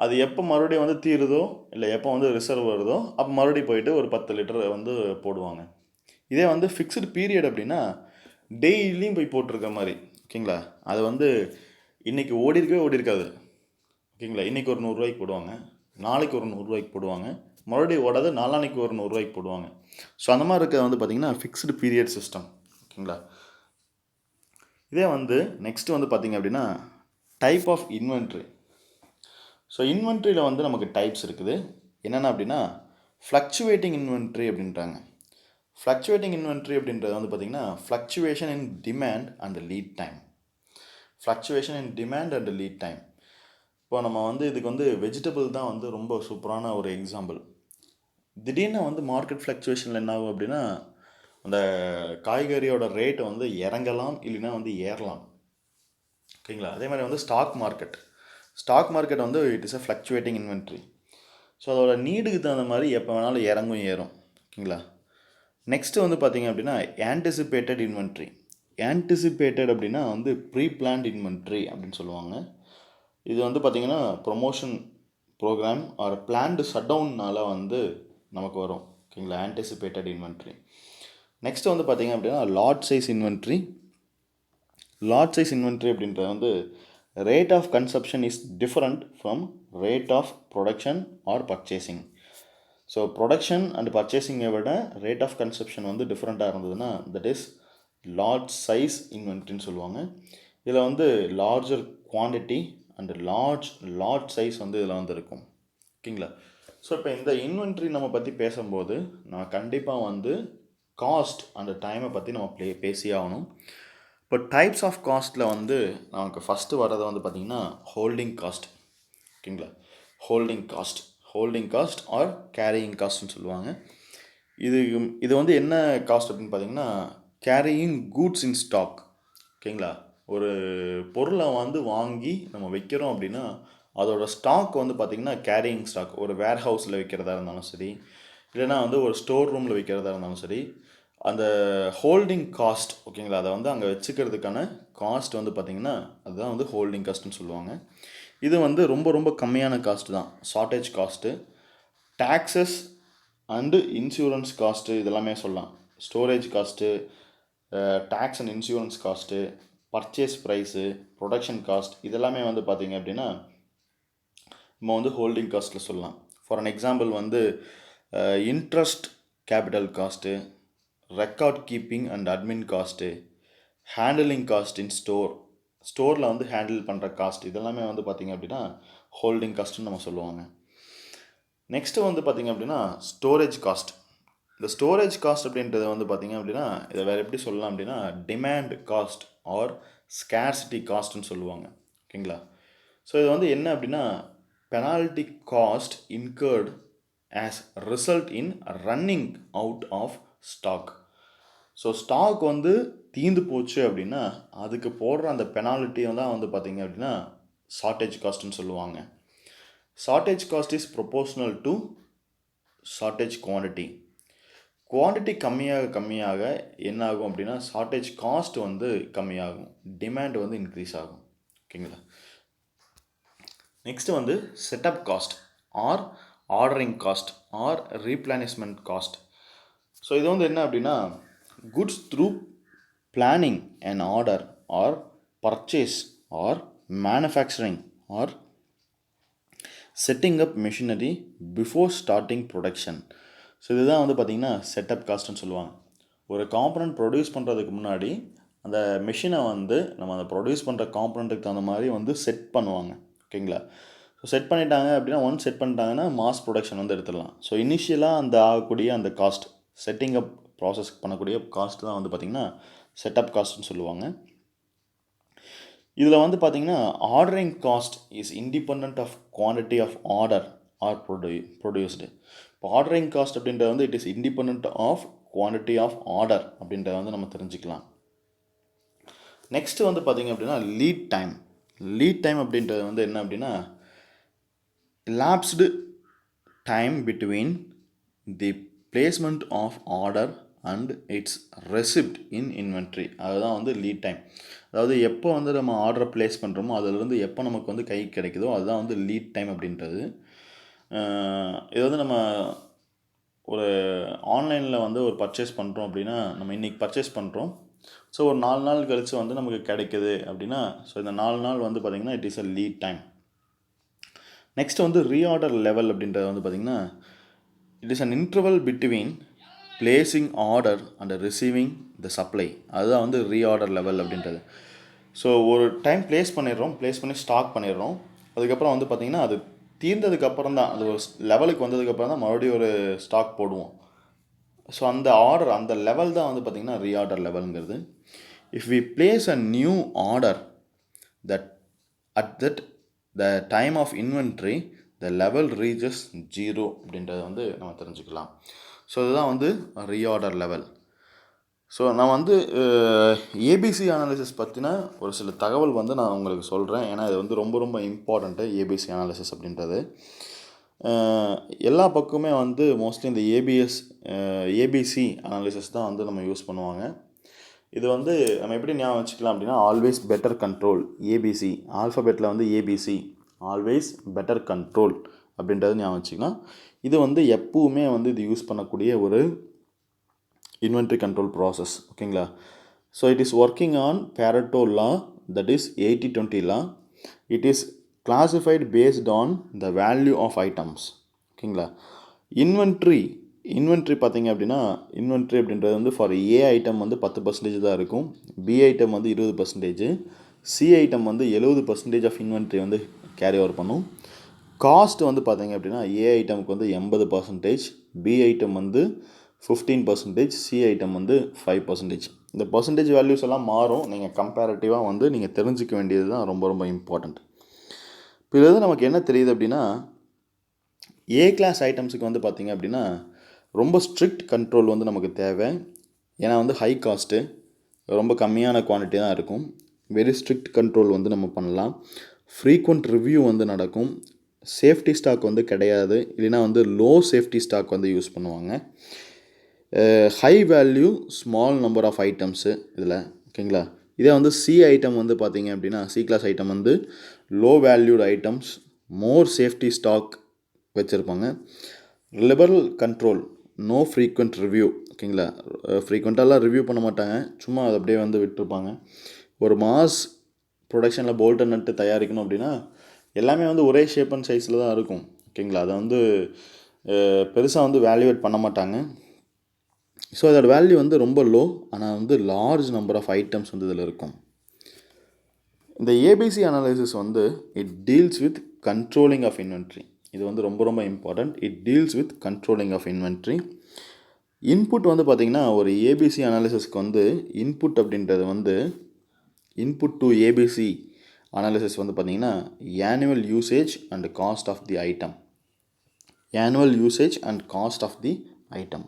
அது எப்போ மறுபடியும் வந்து தீருதோ இல்லை எப்போ வந்து ரிசர்வ் வருதோ அப்போ மறுபடியும் போயிட்டு ஒரு 10 லிட்டர் வந்து போடுவாங்க. இதே வந்து ஃபிக்ஸ்டு பீரியட் அப்படின்னா டெய்லியும் போய் போட்டிருக்க மாதிரி. ஓகேங்களா? அது வந்து இன்றைக்கி ஓடிருக்காது. ஓகேங்களா? இன்றைக்கி ஒரு 100 ரூபாய்க்கு போடுவாங்க, நாளைக்கு ஒரு 100 ரூபாய்க்கு போடுவாங்க, மறுபடியும் ஓடாது நாளான்னைக்கு ஒரு 100 ரூபாய்க்கு போடுவாங்க. ஸோ அந்த மாதிரி இருக்கிறது வந்து பார்த்திங்கன்னா ஃபிக்ஸ்டு பீரியட் சிஸ்டம். ஓகேங்களா? இதே வந்து நெக்ஸ்ட்டு வந்து பார்த்திங்க அப்படின்னா டைப் ஆஃப் இன்வென்ட்ரி. ஸோ இன்வென்ட்ரியில் வந்து நமக்கு டைப்ஸ் இருக்குது. என்னென்ன அப்படின்னா ஃப்ளக்சுவேட்டிங் இன்வென்ட்ரி அப்படின்றாங்க. ஃப்ளக்சுவேட்டிங் இன்வென்ட்ரி அப்படின்றது வந்து பார்த்திங்கன்னா fluctuation in demand and lead time. Fluctuation in demand and lead time. இப்போ நம்ம வந்து இதுக்கு வந்து வெஜிடபிள் தான் வந்து ரொம்ப சூப்பரான ஒரு எக்ஸாம்பிள். திடீர்னு வந்து மார்க்கெட் ஃப்ளக்சுவேஷனில் என்ன ஆகும் அப்படின்னா அந்த காய்கறியோட ரேட்டு வந்து இறங்கலாம், இல்லைன்னா வந்து ஏறலாம். ஓகேங்களா? அதே மாதிரி வந்து ஸ்டாக் மார்க்கெட் வந்து it is a fluctuating inventory. So அதோட நீடுக்கு தகுந்த மாதிரி எப்போ வேணாலும் இறங்கும் ஏறும். ஓகேங்களா? நெக்ஸ்ட்டு வந்து பார்த்திங்க அப்படின்னா ஆன்டிசிபேட்டட் இன்வென்ட்ரி. ஆன்டிசிபேட்டட் அப்படின்னா வந்து ப்ரீ பிளான்ட் இன்வென்ட்ரி அப்படின்னு சொல்லுவாங்க. இது வந்து பார்த்திங்கன்னா ப்ரொமோஷன் ப்ரோக்ராம் ஆர் பிளான்டு ஷட்டவுன்னால் வந்து நமக்கு வரும். ஓகேங்களா? Anticipated inventory. நெக்ஸ்ட்டு வந்து பார்த்திங்க அப்படின்னா large size inventory. Large size inventory அப்படின்றது வந்து rate of consumption is different from rate of production or purchasing. So production and பர்ச்சேசிங்கை விட ரேட் ஆஃப் கன்சப்ஷன் வந்து டிஃப்ரெண்ட்டாக இருந்ததுன்னா தட் இஸ் லார்ஜ் சைஸ் இன்வென்ட்ரின்னு சொல்லுவாங்க. இதில் வந்து larger quantity and large size வந்து இதில் வந்து இருக்கும். ஓகேங்களா? ஸோ இப்போ இந்த இன்வென்ட்ரி நம்ம பற்றி பேசும்போது நான் கண்டிப்பாக வந்து காஸ்ட் அந்த டைமை பற்றி நம்ம பேசியே ஆகணும். இப்போ டைப்ஸ் ஆஃப் காஸ்ட்டில் வந்து நமக்கு ஃபஸ்ட்டு வர்றது வந்து பார்த்திங்கன்னா ஹோல்டிங் காஸ்ட். ஓகேங்களா? ஹோல்டிங் காஸ்ட் ஆர் கேரியிங் காஸ்ட்னு சொல்லுவாங்க. இது வந்து என்ன காஸ்ட் அப்படின்னு பார்த்திங்கன்னா கேரியிங் கூட்ஸ் இன் ஸ்டாக். ஓகேங்களா? ஒரு பொருளை வந்து வாங்கி நம்ம வைக்கிறோம் அப்படின்னா அதோட ஸ்டாக் வந்து பார்த்திங்கன்னா கேரியிங் ஸ்டாக். ஒரு வேர் ஹவுஸில் வைக்கிறதா இருந்தாலும் சரி, இல்லைனா வந்து ஒரு ஸ்டோர் ரூமில் வைக்கிறதா இருந்தாலும் சரி, அந்த ஹோல்டிங் காஸ்ட், ஓகேங்களா, அதை வந்து அங்கே வச்சுக்கிறதுக்கான காஸ்ட் வந்து பார்த்திங்கன்னா அதுதான் வந்து ஹோல்டிங் காஸ்ட்னு சொல்லுவாங்க. இது வந்து ரொம்ப ரொம்ப கம்மியான காஸ்ட்டு தான். Shortage cost, taxes and insurance cost இதெல்லாமே சொல்லலாம். Storage cost, tax and insurance cost, purchase price, production cost இதெல்லாமே வந்து பார்த்திங்க அப்படின்னா நம்ம வந்து ஹோல்டிங் காஸ்ட்டில் சொல்லலாம். ஃபார் அன் எக்ஸாம்பிள் வந்து interest capital cost, record keeping and admin cost, handling cost in ஸ்டோரில் வந்து ஹேண்டில் பண்ணுற காஸ்ட் இதெல்லாமே வந்து பார்த்திங்க அப்படின்னா ஹோல்டிங் காஸ்ட்டுன்னு நம்ம சொல்லுவாங்க. நெக்ஸ்ட்டு வந்து பார்த்திங்க அப்படின்னா ஸ்டோரேஜ் காஸ்ட். இந்த ஸ்டோரேஜ் காஸ்ட் அப்படின்றது வந்து பார்த்திங்க அப்படின்னா இதை வேறு எப்படி சொல்லலாம் அப்படின்னா டிமாண்ட் காஸ்ட் ஆர் ஸ்கேர்சிட்டி காஸ்ட்னு சொல்லுவாங்க. ஓகேங்களா? ஸோ இது வந்து என்ன அப்படின்னா penalty cost incurred as result in running out of stock. So stock வந்து தீந்து போச்சு அப்படின்னா அதுக்கு போடுற அந்த பெனால்ட்டியை தான் வந்து பார்த்திங்க அப்படின்னா ஷார்ட்டேஜ் காஸ்ட்னு சொல்லுவாங்க. Shortage cost is proportional to shortage quantity கம்மியாக என்ன ஆகும் அப்படின்னா ஷார்ட்டேஜ் காஸ்ட் வந்து கம்மியாகும், டிமாண்ட் வந்து இன்க்ரீஸ் ஆகும். ஓகேங்களா? நெக்ஸ்ட்டு வந்து setup cost or ordering cost or replenishment cost. So இது வந்து என்ன அப்படின்னா goods through planning and order or purchase or manufacturing or setting up machinery before starting production. So இதுதான் வந்து பார்த்திங்கன்னா செட்டப் காஸ்ட்னு சொல்லுவாங்க. ஒரு காம்பனண்ட் ப்ரொடியூஸ் பண்ணுறதுக்கு முன்னாடி அந்த மிஷினை வந்து நம்ம அந்த ப்ரொடியூஸ் பண்ணுற காம்பனண்ட்டுக்கு தகுந்த மாதிரி வந்து செட் பண்ணுவாங்க. ஓகேங்களா? ஸோ செட் பண்ணிட்டாங்க அப்படின்னா ஒன்ஸ் செட் பண்ணிட்டாங்கன்னா மாஸ் ப்ரொடக்ஷன் வந்து எடுத்துடலாம். ஸோ இனிஷியலாக அந்த ஆகக்கூடிய அந்த காஸ்ட் செட்டிங் அப் ப்ராசஸ் பண்ணக்கூடிய காஸ்ட் தான் வந்து பார்த்திங்கன்னா செட்டப் காஸ்ட்னு சொல்லுவாங்க. இதில் வந்து பார்த்திங்கன்னா ordering cost is independent of quantity of order or produced. இப்போ ஆர்டரிங் காஸ்ட் அப்படின்றது வந்து it is independent of quantity of order அப்படின்றத வந்து நம்ம தெரிஞ்சுக்கலாம். நெக்ஸ்ட்டு வந்து பார்த்திங்க அப்படின்னா லீட் டைம் அப்படின்றது வந்து என்ன அப்படின்னா elapsed time between the placement of order and it's receipt in inventory. அதுதான் வந்து லீட் டைம். அதாவது எப்போ வந்து நம்ம ஆர்டரை ப்ளேஸ் பண்ணுறோமோ அதிலிருந்து எப்போ நமக்கு வந்து கை கிடைக்குதோ அதுதான் வந்து லீட் டைம் அப்படின்றது. இது வந்து நம்ம ஒரு ஆன்லைனில் வந்து ஒரு பர்ச்சேஸ் பண்ணுறோம் அப்படின்னா, நம்ம இன்றைக்கி பர்ச்சேஸ் பண்ணுறோம். ஸோ ஒரு 4 நாள் கழித்து வந்து நமக்கு கிடைக்குது அப்படின்னா, ஸோ இந்த 4 நாள் வந்து பார்த்திங்கன்னா it is a lead time. Next வந்து ரீஆர்டர் லெவல் அப்படின்றது வந்து பார்த்திங்கன்னா, it is an interval between placing order and receiving the supply. அதுதான் வந்து ரீஆர்டர் லெவல் அப்படின்றது. ஸோ ஒரு டைம் ப்ளேஸ் பண்ணி ஸ்டாக் பண்ணிடுறோம். அதுக்கப்புறம் வந்து பார்த்திங்கன்னா அது தீர்ந்ததுக்கப்புறம் தான், அது ஒரு லெவலுக்கு வந்ததுக்கப்புறம் தான் மறுபடியும் ஒரு ஸ்டாக் போடுவோம். ஸோ அந்த ஆர்டர், அந்த லெவல் தான் வந்து பார்த்திங்கன்னா ரீஆர்டர் லெவலுங்கிறது. If we place a new order that at that the time of inventory the level reaches 0 அப்படின்றத வந்து நம்ம தெரிஞ்சுக்கலாம். ஸோ இதுதான் வந்து ரீஆர்டர் லெவல். ஸோ நான் வந்து ஏபிசி அனாலிசிஸ் பற்றின ஒரு சில தகவல் வந்து நான் உங்களுக்கு சொல்கிறேன். ஏன்னா இது வந்து ரொம்ப ரொம்ப இம்பார்ட்டண்ட்டு ஏபிசி அனாலிசிஸ் அப்படின்றது. எல்லா பக்கமே வந்து மோஸ்ட்லி இந்த ஏபிசி அனாலிசிஸ் தான் வந்து நம்ம யூஸ் பண்ணுவாங்க. இது வந்து நம்ம எப்படி ஞாபகம் வச்சுக்கலாம் அப்படின்னா, ஆல்வேஸ் பெட்டர் கண்ட்ரோல், ஏபிசி ஆல்ஃபபெட்டில் வந்து ஏபிசி, ஆல்வேஸ் பெட்டர் கண்ட்ரோல் அப்படின்றது ஞாபகம் வச்சுக்கலாம். இது வந்து எப்பவுமே வந்து இது யூஸ் பண்ணக்கூடிய ஒரு inventory control process. ஓகேங்களா? So it is working on Pareto law, that is 80-20 law. It is classified based on the value of items. ஓகேங்களா? இன்வென்ட்ரி பார்த்தீங்க அப்படின்னா, இன்வென்ட்ரி அப்படின்றது வந்து ஃபார் ஏ ஐட்டம் வந்து 10% தான் இருக்கும், பி ஐட்டம் வந்து 20%, சி ஐட்டம் வந்து 70% ஆஃப் இன்வென்ட்ரி வந்து கேரி ஓவர் பண்ணும். காஸ்ட் வந்து பார்த்தீங்க அப்படின்னா, ஏ ஐட்டமுக்கு வந்து 80%, பி ஐட்டம் வந்து 15%, சி ஐட்டம் வந்து 5%. இந்த பர்சன்டேஜ் வேல்யூஸ் எல்லாம் மாறும். நீங்கள் கம்பேரிட்டிவாக வந்து நீங்கள் தெரிஞ்சிக்க வேண்டியது தான் ரொம்ப ரொம்ப இம்பார்ட்டண்ட். இப்போ இது நமக்கு என்ன தெரியுது அப்படின்னா, ஏ கிளாஸ் ஐட்டம்ஸுக்கு வந்து பார்த்திங்க அப்படின்னா ரொம்ப ஸ்ட்ரிக்ட் கண்ட்ரோல் வந்து நமக்கு தேவை. ஏன்னா வந்து ஹை காஸ்ட்டு, ரொம்ப கம்மியான குவான்டிட்டி தான் இருக்கும். வெரி ஸ்ட்ரிக்ட் கண்ட்ரோல் வந்து நம்ம பண்ணலாம். ஃப்ரீக்வெண்ட் ரிவ்யூ வந்து நடக்கும். சேஃப்டி ஸ்டாக் வந்து கிடையாது, இல்லைனா வந்து லோ சேஃப்டி ஸ்டாக் வந்து யூஸ் பண்ணுவாங்க. High value small number of items இதில். ஓகேங்களா? இதே வந்து சி ஐட்டம் வந்து பார்த்திங்க அப்படின்னா, சி கிளாஸ் ஐட்டம் வந்து low valued items, more safety stock வச்சுருப்பாங்க. Liberal control, no frequent review. ஓகேங்களா? ஃப்ரீக்வெண்ட்டாலாம் ரிவ்யூ பண்ண மாட்டாங்க, சும்மா அது அப்படியே வந்து விட்டுருப்பாங்க. ஒரு மாஸ் ப்ரொடக்ஷனில் போல்ட் நட்டு தயாரிக்கணும் அப்படின்னா எல்லாமே வந்து ஒரே ஷேப் அண்ட் சைஸில் தான் இருக்கும். ஓகேங்களா? அதை வந்து பெருசாக வந்து வேல்யூவேட் பண்ண மாட்டாங்க. ஸோ அதோட வேல்யூ வந்து ரொம்ப லோ, ஆனால் வந்து லார்ஜ் நம்பர் ஆஃப் ஐட்டம்ஸ் வந்து இதில் இருக்கும். இந்த ஏபிசி அனாலிசிஸ் வந்து it deals with controlling of inventory. இது வந்து ரொம்ப ரொம்ப important. It deals with controlling of inventory. Input வந்து பார்த்திங்கன்னா, ஒரு ஏபிசி அனாலிசிஸ்க்கு வந்து இன்புட் அப்படின்றது வந்து, இன்புட் டு ஏபிசி அனாலிசிஸ் வந்து பார்த்திங்கன்னா annual usage and cost of the item. Annual usage and cost of the item.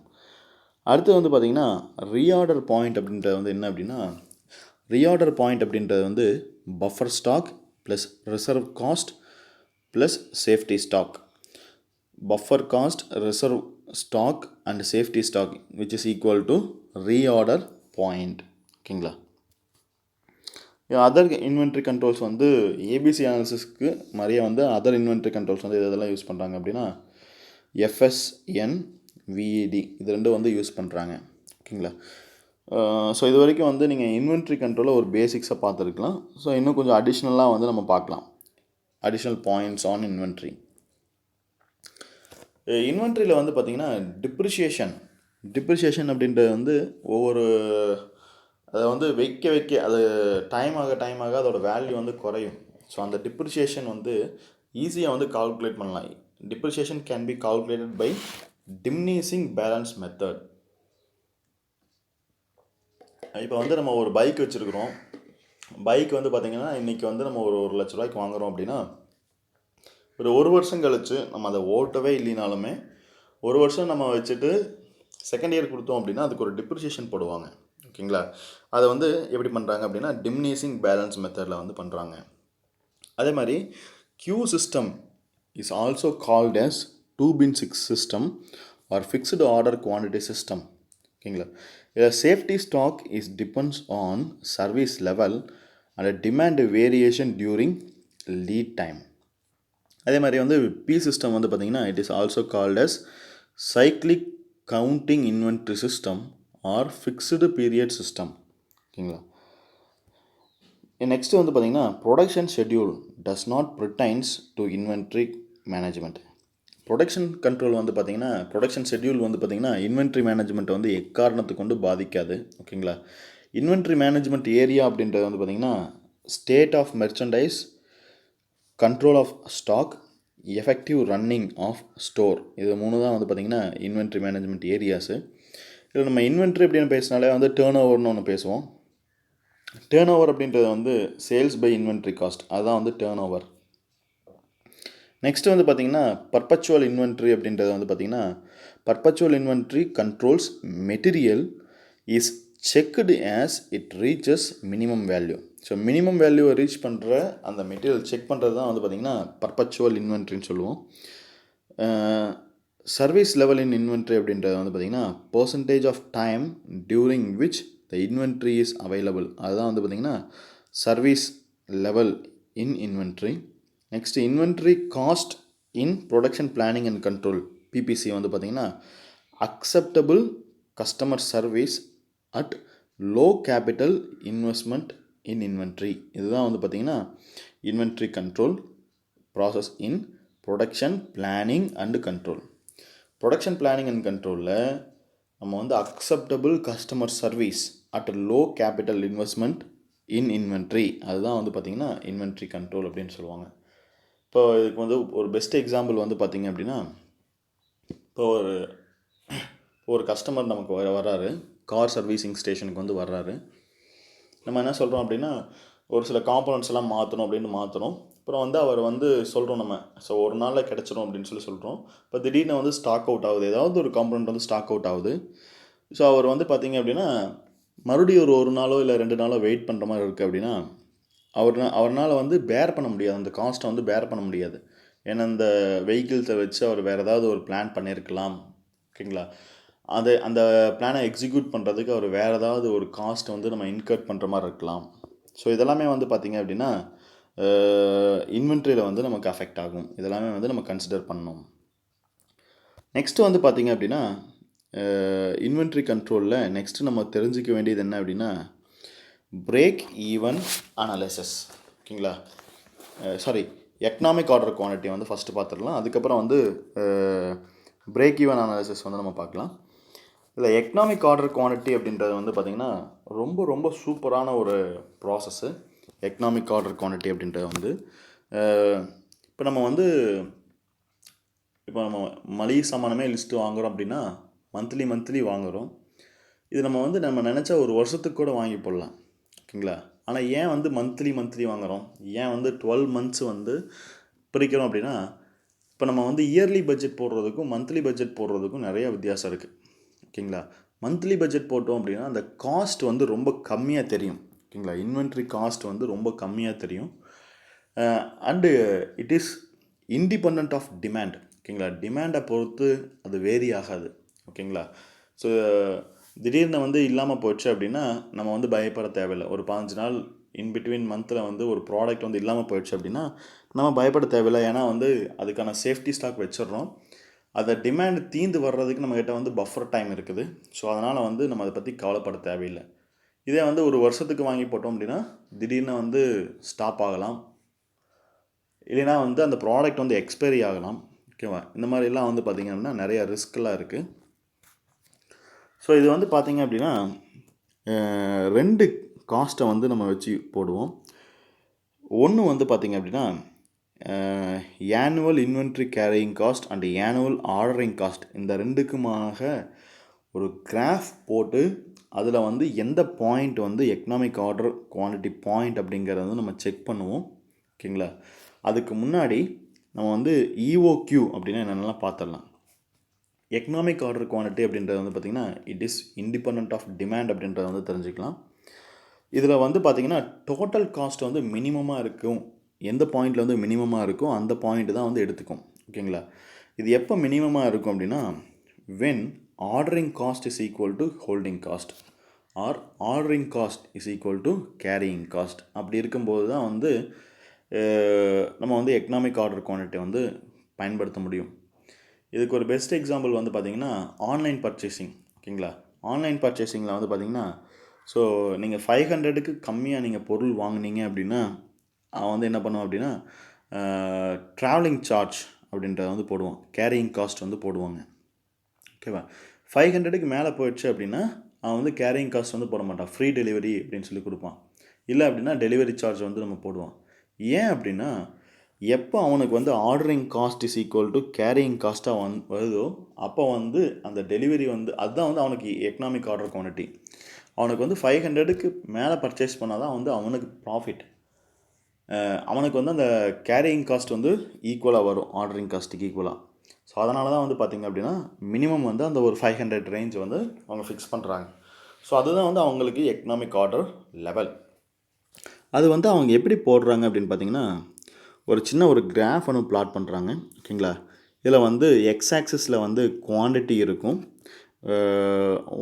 அடுத்து வந்து பார்த்திங்கன்னா ரீஆர்டர் பாயிண்ட் அப்படின்றது வந்து என்ன அப்படின்னா, ரீஆர்டர் பாயிண்ட் அப்படின்றது வந்து buffer stock plus reserve cost plus safety stock. Buffer cost, reserve stock and safety stock which is equal to reorder point. ஓகேங்களா? அதர் இன்வென்ட்ரி கண்ட்ரோல்ஸ் வந்து ஏபிசி அனாலிசிஸ்க்கு நிறைய வந்து அதர் இன்வென்ட்ரி கண்ட்ரோல்ஸ் வந்து இதெல்லாம் யூஸ் பண்ணுறாங்க அப்படின்னா, எஃப்எஸ்என், விஇடி, இது ரெண்டும் வந்து யூஸ் பண்ணுறாங்க. ஓகேங்களா? ஸோ இது வரைக்கும் வந்து நீங்கள் இன்வென்ட்ரி கண்ட்ரோலில் ஒரு பேசிக்ஸாக பார்த்துருக்கலாம். ஸோ இன்னும் கொஞ்சம் அடிஷ்னலாக வந்து நம்ம பார்க்கலாம், அடிஷ்னல் பாயிண்ட்ஸ் ஆன் இன்வென்ட்ரி. இன்வென்ட்ரியில் வந்து பார்த்திங்கன்னா டிப்ரிஷியேஷன் அப்படின்றது வந்து ஒவ்வொரு, அதை வந்து வைக்க அது டைம் ஆக அதோட வேல்யூ வந்து குறையும். ஸோ அந்த டிப்ரிஷியேஷன் வந்து ஈஸியாக வந்து கால்குலேட் பண்ணலாம். Depreciation can be calculated by diminishing balance method. இப்போ வந்து நம்ம ஒரு பைக் வச்சுருக்குறோம். பைக் வந்து பார்த்திங்கன்னா இன்றைக்கி வந்து நம்ம ஒரு 1 லட்ச ரூபாய்க்கு வாங்குகிறோம் அப்படின்னா, ஒரு வருஷம் கழித்து நம்ம அதை ஓட்டவே இல்லைனாலுமே 1 வருஷம் நம்ம வச்சுட்டு செகண்ட் இயர் கொடுத்தோம் அப்படின்னா அதுக்கு ஒரு டிப்ரிஷியேஷன் போடுவாங்க. ஓகேங்களா? அதை வந்து எப்படி பண்ணுறாங்க அப்படின்னா டிமினிஷிங் பேலன்ஸ் மெத்தடில் வந்து பண்ணுறாங்க. அதே மாதிரி Q system is also called as 2 bin 6 system or fixed order quantity system. ஓகேங்களா. Safety stock is depends on service level and demand variation during lead time. அதே மாதிரி வந்து பி சிஸ்டம் வந்து பார்த்திங்கன்னா it is also called as cyclic counting inventory system or fixed period system. ஓகேங்களா. Next வந்து பார்த்திங்கன்னா production schedule does not pertains to inventory management. Production control வந்து பார்த்திங்கன்னா ப்ரொடக்ஷன் ஷெட்யூல் வந்து பார்த்திங்கன்னா இன்வென்ட்ரி மேனேஜ்மெண்ட்டை வந்து எக்காரணத்தை கொண்டு பாதிக்காது. ஓகேங்களா. இன்வென்ட்ரி மேனேஜ்மெண்ட் ஏரியா அப்படின்றது வந்து பார்த்திங்கன்னா state of merchandise, control of stock, effective running of store, இது 3 தான் வந்து பார்த்திங்கன்னா இன்வென்ட்ரி மேனேஜ்மெண்ட் ஏரியாஸு. இதில் நம்ம இன்வென்ட்ரி அப்படின்னு பேசினாலே வந்து டேர்ன் ஓவர்னு ஒன்று பேசுவோம். டேர்ன் ஓவர் அப்படின்றது வந்து சேல்ஸ் பை இன்வென்ட்ரி காஸ்ட், அதுதான் வந்து டேர்ன் ஓவர். நெக்ஸ்ட் வந்து பார்த்திங்கன்னா பர்பச்சுவல் இன்வென்ட்ரி அப்படின்றது வந்து பார்த்திங்கன்னா perpetual inventory controls material is checked as it reaches minimum value. So minimum வேல்யூவை ரீச் பண்ணுற அந்த மெட்டீரியல் செக் பண்ணுறது தான் வந்து பார்த்திங்கன்னா பர்பச்சுவல் இன்வென்ட்ரின்னு சொல்லுவோம். சர்வீஸ் லெவல் இன் இன்வென்ட்ரி அப்படின்றது வந்து பார்த்திங்கன்னா percentage of time during which the inventory is available, அதுதான் வந்து பார்த்திங்கன்னா service level in inventory. Next inventory cost in production planning and control, PPC வந்து பார்த்திங்கன்னா acceptable customer service at low capital investment in inventory, இதுதான் வந்து பார்த்திங்கன்னா inventory control process in production planning and control. Production planning and கண்ட்ரோலில் நம்ம வந்து acceptable customer service at low capital investment in inventory, அதுதான் வந்து பார்த்திங்கன்னா இன்வென்ட்ரி கண்ட்ரோல் அப்படின்னு சொல்லுவாங்க. இப்போ இதுக்கு வந்து ஒரு பெஸ்ட் எக்ஸாம்பிள் வந்து பார்த்திங்க அப்படின்னா இப்போ ஒரு கஸ்டமர் நமக்கு வர்றாரு, கார் சர்வீசிங் ஸ்டேஷனுக்கு வந்து வர்றாரு. நம்ம என்ன சொல்கிறோம் அப்படின்னா ஒரு சில காம்பனன்ட்ஸ் எல்லாம் மாற்றணும் அப்படின்னு மாற்றணும். அப்புறம் வந்து அவர் வந்து சொல்கிறோம் நம்ம, ஸோ ஒரு நாளில் கிடச்சிரும் அப்படின்னு சொல்கிறோம். இப்போ திடீர்னு வந்து ஸ்டாக் அவுட் ஆகுது, ஏதாவது ஒரு காம்பனண்ட் வந்து ஸ்டாக் அவுட் ஆகுது. ஸோ அவர் வந்து பார்த்திங்க அப்படின்னா மறுபடியும் ஒரு நாளோ இல்லை 2 நாளோ வெயிட் பண்ணுற மாதிரி இருக்குது அப்படின்னா அவர்னால் வந்து பேர் பண்ண முடியாது, அந்த காஸ்ட்டை வந்து பேர் பண்ண முடியாது. ஏன்னா அந்த வெஹிக்கிள்ஸை வச்சு அவர் வேறு ஏதாவது ஒரு பிளான் பண்ணியிருக்கலாம். ஓகேங்களா. அந்த பிளானை எக்ஸிக்யூட் பண்ணுறதுக்கு அவர் வேறு ஏதாவது ஒரு காஸ்ட்டை வந்து நம்ம இன்கர்ட் பண்ணுற மாதிரி இருக்கலாம். ஸோ இதெல்லாமே வந்து பார்த்திங்க அப்படின்னா இன்வென்ட்ரியில் வந்து நமக்கு அஃபெக்ட் ஆகும். இதெல்லாமே வந்து நம்ம கன்சிடர் பண்ணணும். நெக்ஸ்ட்டு வந்து பார்த்திங்க அப்படின்னா இன்வென்ட்ரி கண்ட்ரோலில் நெக்ஸ்ட்டு நம்ம தெரிஞ்சிக்க வேண்டியது என்ன அப்படின்னா பிரேக் ஈவன் அனாலிசிஸ். ஓகேங்களா. எக்கனாமிக் ஆர்டர் குவான்டிட்டி வந்து ஃபஸ்ட்டு பார்த்துடலாம். அதுக்கப்புறம் வந்து பிரேக் ஈவன் அனாலிசிஸ் வந்து நம்ம பார்க்கலாம். இதில் எக்கனாமிக் ஆர்டர் குவான்டிட்டி அப்படின்றது வந்து பார்த்திங்கன்னா ரொம்ப ரொம்ப சூப்பரான ஒரு ப்ராசஸ்ஸு. எக்கனாமிக் ஆர்டர் குவான்டிட்டி அப்படின்றது வந்து இப்போ நம்ம மளிகை சாமானமே லிஸ்ட்டு வாங்குகிறோம் அப்படின்னா மந்த்லி வாங்குகிறோம். இது நம்ம நினச்சா ஒரு வருஷத்துக்கு கூட வாங்கி போடலாம். ஓகேங்களா. ஆனால் ஏன் வந்து மந்த்லி வாங்குகிறோம், ஏன் வந்து 12 months வந்து பிரிக்கிறோம் அப்படின்னா இப்போ நம்ம வந்து இயர்லி பட்ஜெட் போடுறதுக்கும் மந்த்லி பட்ஜெட் போடுறதுக்கும் நிறைய வித்தியாசம் இருக்குது. ஓகேங்களா. மந்த்லி பட்ஜெட் போட்டோம் அப்படின்னா அந்த காஸ்ட் வந்து ரொம்ப கம்மியாக தெரியும். ஓகேங்களா. இன்வென்ட்ரி காஸ்ட் வந்து ரொம்ப கம்மியாக தெரியும். And it is independent of demand. ஓகேங்களா. டிமாண்டை பொறுத்து அது வேரி ஆகாது. ஓகேங்களா. ஸோ திடீர்னு வந்து இல்லாமல் போச்சு அப்படின்னா நம்ம வந்து பயப்பட தேவையில்லை. ஒரு 15 நாள் இன்பிட்வீன் மந்தில் வந்து ஒரு ப்ராடக்ட் வந்து இல்லாமல் போயிடுச்சு அப்படின்னா நம்ம பயப்பட தேவையில்லை. ஏன்னா வந்து அதுக்கான சேஃப்டி ஸ்டாக் வச்சிடுறோம். அதை டிமாண்ட் தீந்து வர்றதுக்கு நம்மக்கிட்ட வந்து பஃபர் டைம் இருக்குது. ஸோ அதனால் வந்து நம்ம அதை பற்றி கவலைப்பட தேவையில்லை. இதே வந்து ஒரு வருஷத்துக்கு வாங்கி போட்டோம் அப்படின்னா திடீர்னு வந்து ஸ்டாப் ஆகலாம், இல்லைனா வந்து அந்த ப்ராடக்ட் வந்து எக்ஸ்பைரி ஆகலாம். ஓகேவா. இந்த மாதிரிலாம் வந்து பார்த்திங்க அப்படின்னா நிறையா ரிஸ்க்கெலாம் இருக்குது. ஸோ இது வந்து பார்த்திங்க அப்படின்னா 2 காஸ்ட்டை வந்து நம்ம வச்சு போடுவோம். ஒன்று வந்து பார்த்திங்க அப்படின்னா annual inventory carrying cost and annual ordering cost, இந்த 2க்குமாக ஒரு கிராஃப் போட்டு அதில் வந்து எந்த பாயிண்ட் வந்து எக்கனாமிக் ஆர்டர் குவான்டிட்டி பாயிண்ட் அப்படிங்கிறத வந்து நம்ம செக் பண்ணுவோம். ஓகேங்களா. அதுக்கு முன்னாடி நம்ம வந்து இஓக்யூ அப்படின்னா என்னென்னலாம் பார்த்துடலாம். எக்கனாமிக் ஆர்டர் குவான்டிட்டி அப்படின்றது வந்து பார்த்திங்கன்னா it is independent of demand அப்படின்றத வந்து தெரிஞ்சுக்கலாம். இதில் வந்து பார்த்திங்கன்னா டோட்டல் காஸ்ட் வந்து மினிமமாக இருக்கும். எந்த பாயிண்டில் வந்து மினிமமாக இருக்கும் அந்த பாயிண்ட் தான் வந்து எடுத்துக்கும். ஓகேங்களா. இது எப்போ மினிமமாக இருக்கும் அப்படின்னா when ordering cost is equal to holding cost or ordering cost is equal to carrying cost. அப்படி இருக்கும்போது தான் வந்து நம்ம வந்து எக்கனாமிக் ஆர்டர் குவான்டிட்டி வந்து பயன்படுத்த முடியும். இதுக்கு ஒரு பெஸ்ட் எக்ஸாம்பிள் வந்து பார்த்திங்கன்னா ஆன்லைன் பர்ச்சேசிங். ஓகேங்களா, ஆன்லைன் பர்ச்சேசிங்கில் வந்து பார்த்திங்கன்னா ஸோ நீங்கள் 500க்கு கம்மியாக நீங்கள் பொருள் வாங்கினீங்க அப்படின்னா அவன் வந்து என்ன பண்ணுவான் அப்படின்னா ட்ராவலிங் சார்ஜ் அப்படின்றத வந்து போடுவான், கேரியிங் காஸ்ட் வந்து போடுவாங்க. ஓகேவா, 500க்கு மேலே போயிடுச்சு அப்படின்னா அவன் வந்து கேரியிங் காஸ்ட் வந்து போட மாட்டான், ஃப்ரீ டெலிவரி அப்படின்னு சொல்லி கொடுப்பான். இல்லை அப்படின்னா டெலிவரி சார்ஜ் வந்து நம்ம போடுவான். ஏன் அப்படின்னா எப்போ அவனுக்கு வந்து ordering cost is equal to carrying காஸ்ட்டாக வருதோ அப்போ வந்து அந்த டெலிவரி வந்து அதுதான் வந்து அவனுக்கு எக்கனாமிக் ஆர்டர் குவான்டிட்டி. அவனுக்கு வந்து 500க்கு மேலே பர்ச்சேஸ் பண்ணால் தான் வந்து அவனுக்கு ப்ராஃபிட். அவனுக்கு வந்து அந்த கேரியிங் காஸ்ட் வந்து ஈக்குவலாக வரும் ஆர்டரிங் காஸ்ட்டுக்கு ஈக்குவலாக. ஸோ அதனால தான் வந்து பார்த்திங்க அப்படின்னா மினிமம் வந்து அந்த ஒரு 500 ரேஞ்ச் வந்து அவங்க ஃபிக்ஸ் பண்ணுறாங்க. ஸோ அதுதான் வந்து அவங்களுக்கு எக்கனாமிக் ஆர்டர் லெவல். அது வந்து அவங்க எப்படி போடுறாங்க அப்படின்னு பார்த்திங்கன்னா ஒரு சின்ன ஒரு கிராஃப் ஒன்று பிளாட் பண்ணுறாங்க. ஓகேங்களா, இதில் வந்து எக்ஸ் ஆக்சிஸில் வந்து குவான்டிட்டி இருக்கும்,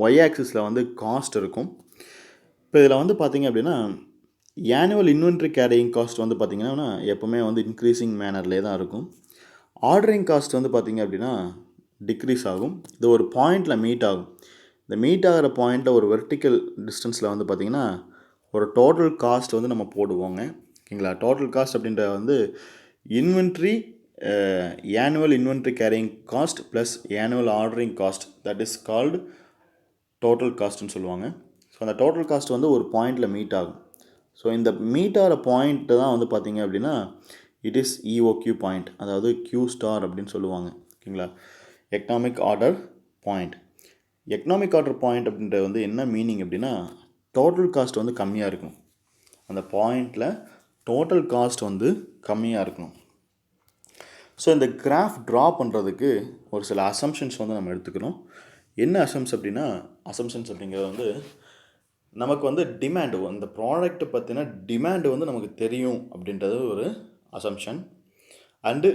ஒய் ஆக்சிஸில் வந்து காஸ்ட் இருக்கும். இப்போ இதில் வந்து பார்த்திங்க அப்படின்னா ஆனுவல் இன்வென்ட்ரி கேரியிங் காஸ்ட் வந்து பார்த்திங்கன்னா எப்போவுமே வந்து இன்க்ரீஸிங் மேனர்லேயே தான் இருக்கும். ஆர்டரிங் காஸ்ட் வந்து பார்த்திங்க அப்படின்னா டிக்ரீஸ் ஆகும். இது ஒரு பாயிண்டில் மீட் ஆகும். இந்த மீட் ஆகிற பாயிண்ட்டில் ஒரு வெர்டிக்கல் டிஸ்டன்ஸில் வந்து பார்த்திங்கன்னா ஒரு டோட்டல் காஸ்ட் வந்து நம்ம போடுவோங்க. ஓகேங்களா, டோட்டல் காஸ்ட் அப்படின்ற வந்து inventory annual inventory carrying cost plus annual ordering cost, that is called total காஸ்ட்னு சொல்லுவாங்க. ஸோ அந்த டோட்டல் காஸ்ட் வந்து ஒரு பாயிண்டில் மீட் ஆகும். ஸோ இந்த மீட் ஆகிற பாயிண்ட்டு தான் வந்து பார்த்திங்க அப்படின்னா இட் இஸ் இஓக்யூ பாயிண்ட், அதாவது கியூ ஸ்டார் அப்படின்னு சொல்லுவாங்க. ஓகேங்களா, economic order point. Economic order point அப்படின்றது வந்து என்ன மீனிங் அப்படின்னா டோட்டல் காஸ்ட் வந்து கம்மியாக இருக்கும். அந்த பாயிண்டில் டோட்டல் காஸ்ட் வந்து கம்மியாக இருக்கணும். ஸோ இந்த கிராஃப் ட்ரா பண்ணுறதுக்கு ஒரு சில அசம்ஷன்ஸ் வந்து நம்ம எடுத்துக்கணும். என்ன அசம்ஷன்ஸ் அப்படிங்கிறது வந்து நமக்கு வந்து டிமாண்டு, அந்த ப்ராடக்ட்டை பற்றின டிமாண்டு வந்து நமக்கு தெரியும் அப்படின்றது ஒரு அசம்ஷன். அண்டு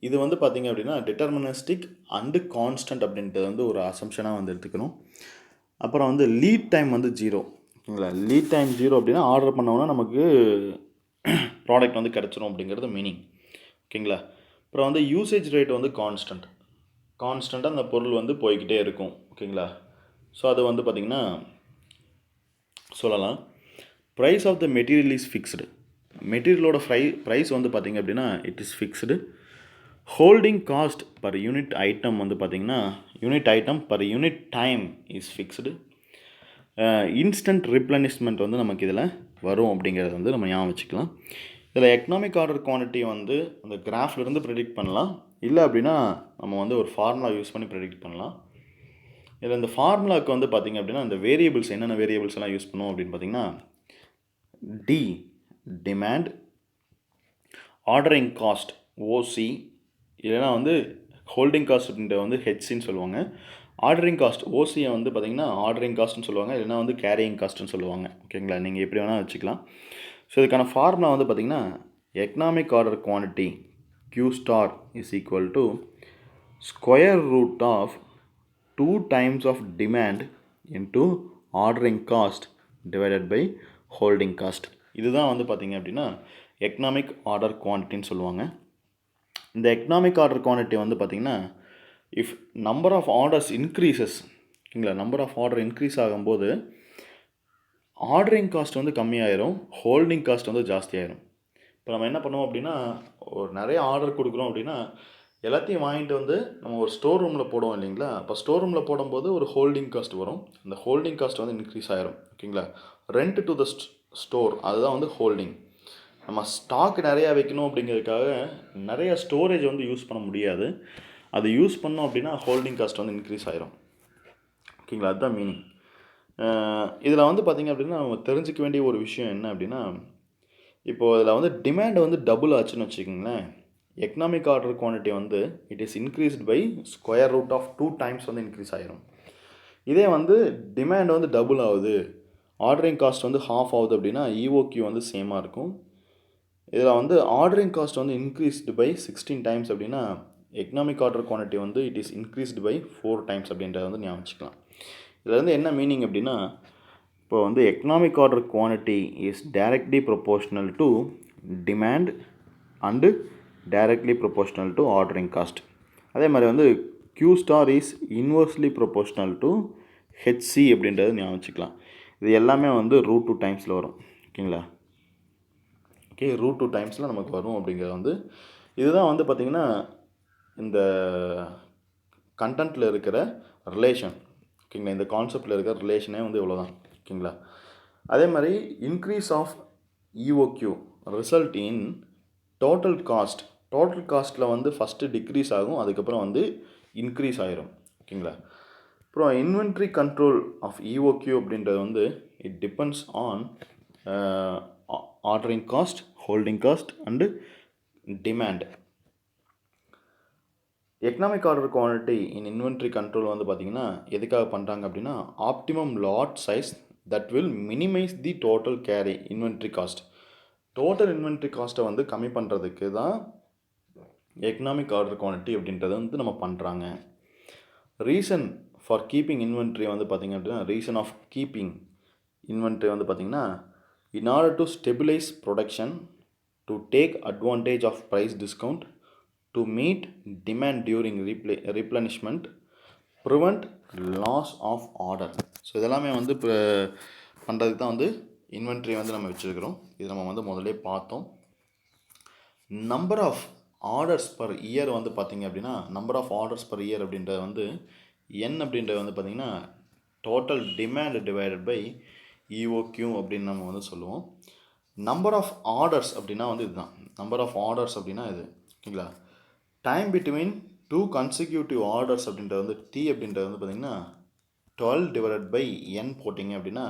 இது வந்து பார்த்திங்க அப்படின்னா டிட்டர்மினிஸ்டிக் அண்டு கான்ஸ்டன்ட் அப்படின்றது வந்து ஒரு அசம்ஷனாக வந்து எடுத்துக்கணும். அப்புறம் வந்து லீட் டைம் வந்து 0. ஓகேங்களா, லீட் டைம் 0 அப்படின்னா ஆர்டர் பண்ணோன்னா நமக்கு ப்ராடக்ட் வந்து கிடச்சிரும் அப்படிங்கிறது மீனிங். ஓகேங்களா, அப்புறம் வந்து யூசேஜ் ரேட் வந்து கான்ஸ்டண்ட்டாக அந்த பொருள் வந்து போய்கிட்டே இருக்கும். ஓகேங்களா, ஸோ அது வந்து பார்த்திங்கன்னா சொல்லலாம். Price of the material is fixed. மெட்டீரியலோட ப்ரைஸ் வந்து பார்த்திங்க அப்படின்னா it is fixed. Holding cost per unit item வந்து பார்த்திங்கன்னா unit item per unit time is fixed. Instant replenishment வந்து நமக்கு இதில் வரும் அப்படிங்கிறத வந்து நம்ம ஞாபகம் வச்சுக்கலாம். இதில் எக்கனாமிக் ஆர்டர் குவான்டிட்டி வந்து அந்த கிராஃப்லேருந்து ப்ரெடிக்ட் பண்ணலாம். இல்லை அப்படின்னா நம்ம வந்து ஒரு ஃபார்முலா யூஸ் பண்ணி ப்ரெடிக்ட் பண்ணலாம். இதில் இந்த ஃபார்முலாவுக்கு வந்து பார்த்திங்க அப்படின்னா இந்த வேரியபிள்ஸ் என்னென்ன வேரியபிள்ஸ் எல்லாம் யூஸ் பண்ணுவோம் அப்படின்னு பார்த்திங்கன்னா டி டிமாண்ட், ஆர்டரிங் காஸ்ட் ஓசி, இல்லைனா வந்து ஹோல்டிங் காஸ்ட் அப்படின்ற வந்து ஹெச்சின்னு சொல்லுவாங்க. ஆர்டரிங் காஸ்ட் ஓசியை வந்து பார்த்திங்கன்னா ஆர்டரிங் காஸ்ட்னு சொல்லுவாங்க, இல்லைனா வந்து கேரியிங் காஸ்ட்னு சொல்லுவாங்க. ஓகேங்களா, நீங்கள் எப்படி வேணால் வச்சுக்கலாம். ஸோ இதுக்கான ஃபார்முலா வந்து பார்த்திங்கன்னா economic order quantity Q star is equal to square root of 2 times of demand into ordering cost divided by holding cost. இதுதான் வந்து பார்த்திங்க அப்படின்னா எக்கனாமிக் ஆர்டர் குவான்டிட்டின்னு சொல்லுவாங்க. இந்த எக்கனாமிக் ஆர்டர் குவான்டிட்டி வந்து பார்த்திங்கன்னா if number of orders increases, ஓகேங்களா, number of order increase ஆகும்போது ஆர்டரிங் காஸ்ட் வந்து கம்மியாயிரும், ஹோல்டிங் காஸ்ட் வந்து ஜாஸ்தியாயிரும். இப்போ நம்ம என்ன பண்ணுவோம் அப்படின்னா ஒரு நிறைய ஆர்டர் கொடுக்குறோம் அப்படின்னா எல்லாத்தையும் வாங்கிட்டு வந்து நம்ம ஒரு ஸ்டோர் ரூமில் போடுவோம் இல்லைங்களா. அப்போ ஸ்டோர் ரூமில் போடும்போது ஒரு ஹோல்டிங் காஸ்ட் வரும். அந்த ஹோல்டிங் காஸ்ட் வந்து இன்க்ரீஸ் ஆயிரும். ஓகேங்களா, ரெண்ட் டு த ஸ்டோர் அதுதான் வந்து ஹோல்டிங். நம்ம ஸ்டாக் நிறையா வைக்கணும் அப்படிங்கிறதுக்காக நிறைய ஸ்டோரேஜ் வந்து யூஸ் பண்ண முடியாது. அது யூஸ் பண்ணோம் அப்படின்னா ஹோல்டிங் காஸ்ட் வந்து இன்க்ரீஸ் ஆயிரும். ஓகேங்களா, அதுதான் மீனிங். இதில் வந்து பார்த்திங்க அப்படின்னா நம்ம தெரிஞ்சிக்க வேண்டிய ஒரு விஷயம் என்ன அப்படின்னா இப்போது இதில் வந்து டிமாண்ட் வந்து டபுள் ஆச்சுன்னு வச்சுக்கோங்களேன், எக்கனாமிக் ஆர்டர் குவான்டிட்டி வந்து it is increased by square root of 2 times வந்து இன்க்ரீஸ் ஆகிரும். இதே வந்து டிமாண்ட் வந்து டபுள் ஆகுது, ஆர்டரிங் காஸ்ட் வந்து ஹாஃப் ஆகுது அப்படின்னா இஓக்யூ வந்து சேமாக இருக்கும். இதில் வந்து ஆர்டரிங் காஸ்ட் வந்து இன்க்ரீஸ்டு பை 16 டைம்ஸ் அப்படின்னா எக்கனாமிக் ஆர்டர் குவான்டிட்டி வந்து it is increased by 4 times அப்படின்றத வந்து ஞாபகம் வச்சுக்கலாம். இதில் வந்து என்ன மீனிங் அப்படின்னா, இப்போ வந்து economic order quantity is directly proportional to demand and directly proportional to ordering cost. அதே மாதிரி வந்து Q star is inversely proportional to HC அப்படின்றது ஞாபகம் வச்சுக்கலாம். இது எல்லாமே வந்து √2 டைம்ஸில் வரும். ஓகேங்களா? ஓகே, √2 டைம்ஸில் நமக்கு வரும் அப்படிங்கிறது வந்து இதுதான் வந்து பார்த்திங்கன்னா இந்த கண்டென்ட்டில் இருக்கிற ரிலேஷன். ஓகேங்களா? இந்த கான்செப்டில் இருக்கிற ரிலேஷனே வந்து இவ்வளோ தான். ஓகேங்களா? அதே மாதிரி increase of EOQ result in total cost. Total காஸ்ட்டில் வந்து ஃபஸ்ட்டு டிக்ரீஸ் ஆகும், அதுக்கப்புறம் வந்து இன்க்ரீஸ் ஆகிரும். ஓகேங்களா? அப்புறம் இன்வென்ட்ரி கண்ட்ரோல் ஆஃப் EOQ அப்படின்றது வந்து it depends on ordering cost, holding cost and demand. Economic order quantity in inventory control வந்து பார்த்திங்கன்னா எதுக்காக பண்ணுறாங்க அப்படின்னா, optimum lot size that will minimise the total carry inventory cost. Total inventory காஸ்ட்டை வந்து கம்மி பண்ணுறதுக்கு தான் எக்கனாமிக் ஆர்டர் குவான்டிட்டி அப்படின்றத வந்து நம்ம பண்ணுறாங்க. ரீசன் ஃபார் கீப்பிங் இன்வென்ட்ரி வந்து பார்த்திங்க அப்படின்னா, ரீசன் ஆஃப் கீப்பிங் இன்வென்ட்ரி வந்து பார்த்திங்கன்னா, in order to stabilise production, to take advantage of price discount, to meet demand during replenishment, prevent loss of order. So இதெல்லாமே வந்து இப்போ பண்ணுறதுக்கு தான் வந்து இன்வென்ட்ரி வந்து நம்ம வச்சுருக்கிறோம். இது நம்ம வந்து முதல்ல பார்த்தோம். Number of orders per year வந்து பார்த்திங்க அப்படின்னா, number of orders per year அப்படின்றது வந்து N அப்படின்றது வந்து பார்த்திங்கன்னா total demand divided by EOQ அப்படின்னு நம்ம வந்து சொல்லுவோம். நம்பர் ஆஃப் ஆர்டர்ஸ் அப்படின்னா வந்து இதுதான். நம்பர் ஆஃப் ஆர்டர்ஸ் அப்படின்னா இது. ஓகேங்களா? டைம் பிட்வீன் 2 கன்சிக்யூட்டிவ் ஆர்டர்ஸ் அப்படின்றது வந்து T அப்படின்றது வந்து பார்த்திங்கன்னா 12 டிவைடட் பை N போட்டிங்க அப்படின்னா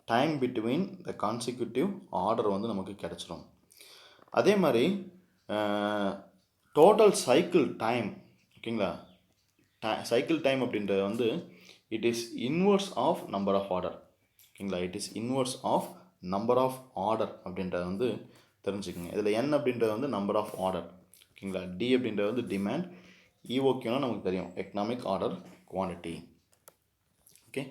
time between the consecutive order வந்து நமக்கு கிடச்சிரும். அதே மாதிரி டோட்டல் சைக்கிள் டைம். ஓகேங்களா? சைக்கிள் டைம் அப்படின்றது வந்து it is inverse of number of order. ஓகேங்களா? It is inverse of number of order அப்படின்றத வந்து தெரிஞ்சுக்கோங்க. இதில் N அப்படின்றது வந்து நம்பர் ஆஃப் ஆர்டர். ஓகேங்களா? D அப்படின்றது வந்து டிமாண்ட், EOQனா நமக்கு தெரியும் economic order quantity. Okay,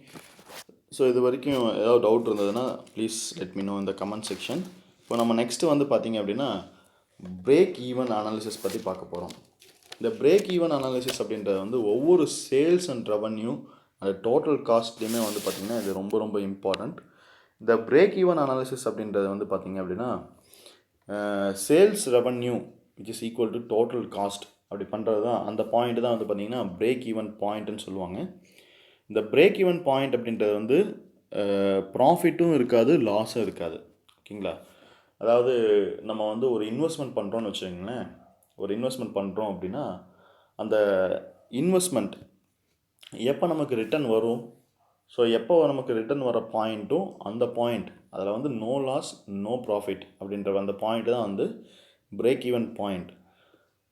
so இது வரைக்கும் ஏதாவது டவுட் இருந்ததுன்னா ப்ளீஸ் லெட் மீ நோ இந்த கமெண்ட் செக்ஷன். இப்போ நம்ம நெக்ஸ்ட்டு வந்து பார்த்திங்க அப்படின்னா பிரேக் ஈவன் அனாலிசிஸ் பற்றி பார்க்க போகிறோம். இந்த பிரேக் ஈவன் அனாலிசிஸ் அப்படின்றது வந்து ஒவ்வொரு சேல்ஸ் அண்ட் ரெவன்யூ அந்த டோட்டல் காஸ்ட்லேயுமே வந்து பார்த்திங்கன்னா இது ரொம்ப ரொம்ப இம்பார்ட்டண்ட். இந்த பிரேக் ஈவன் அனாலிசிஸ் அப்படின்றது வந்து பார்த்திங்க அப்படின்னா sales revenue which is equal to total cost அப்படி பண்ணுறது தான். அந்த பாயிண்ட் தான் வந்து பார்த்திங்கன்னா பிரேக் ஈவன் பாயிண்ட்டுன்னு சொல்லுவாங்க. இந்த பிரேக் ஈவன் பாயிண்ட் அப்படின்றது வந்து ப்ராஃபிட்டும் இருக்காது, லாஸும் இருக்காது. ஓகேங்களா? அதாவது நம்ம வந்து ஒரு இன்வெஸ்ட்மெண்ட் பண்ணுறோன்னு வச்சுக்கோங்களேன். ஒரு இன்வெஸ்ட்மெண்ட் பண்ணுறோம் அப்படின்னா அந்த இன்வெஸ்ட்மெண்ட் எப்போ நமக்கு ரிட்டர்ன் வரும், ஸோ எப்போ நமக்கு ரிட்டர்ன் வர பாயிண்ட்டும் அந்த பாயிண்ட் அதில் வந்து நோ லாஸ் நோ ப்ராஃபிட் அப்படின்ற அந்த பாயிண்ட் தான் வந்து பிரேக் ஈவன் பாயிண்ட்.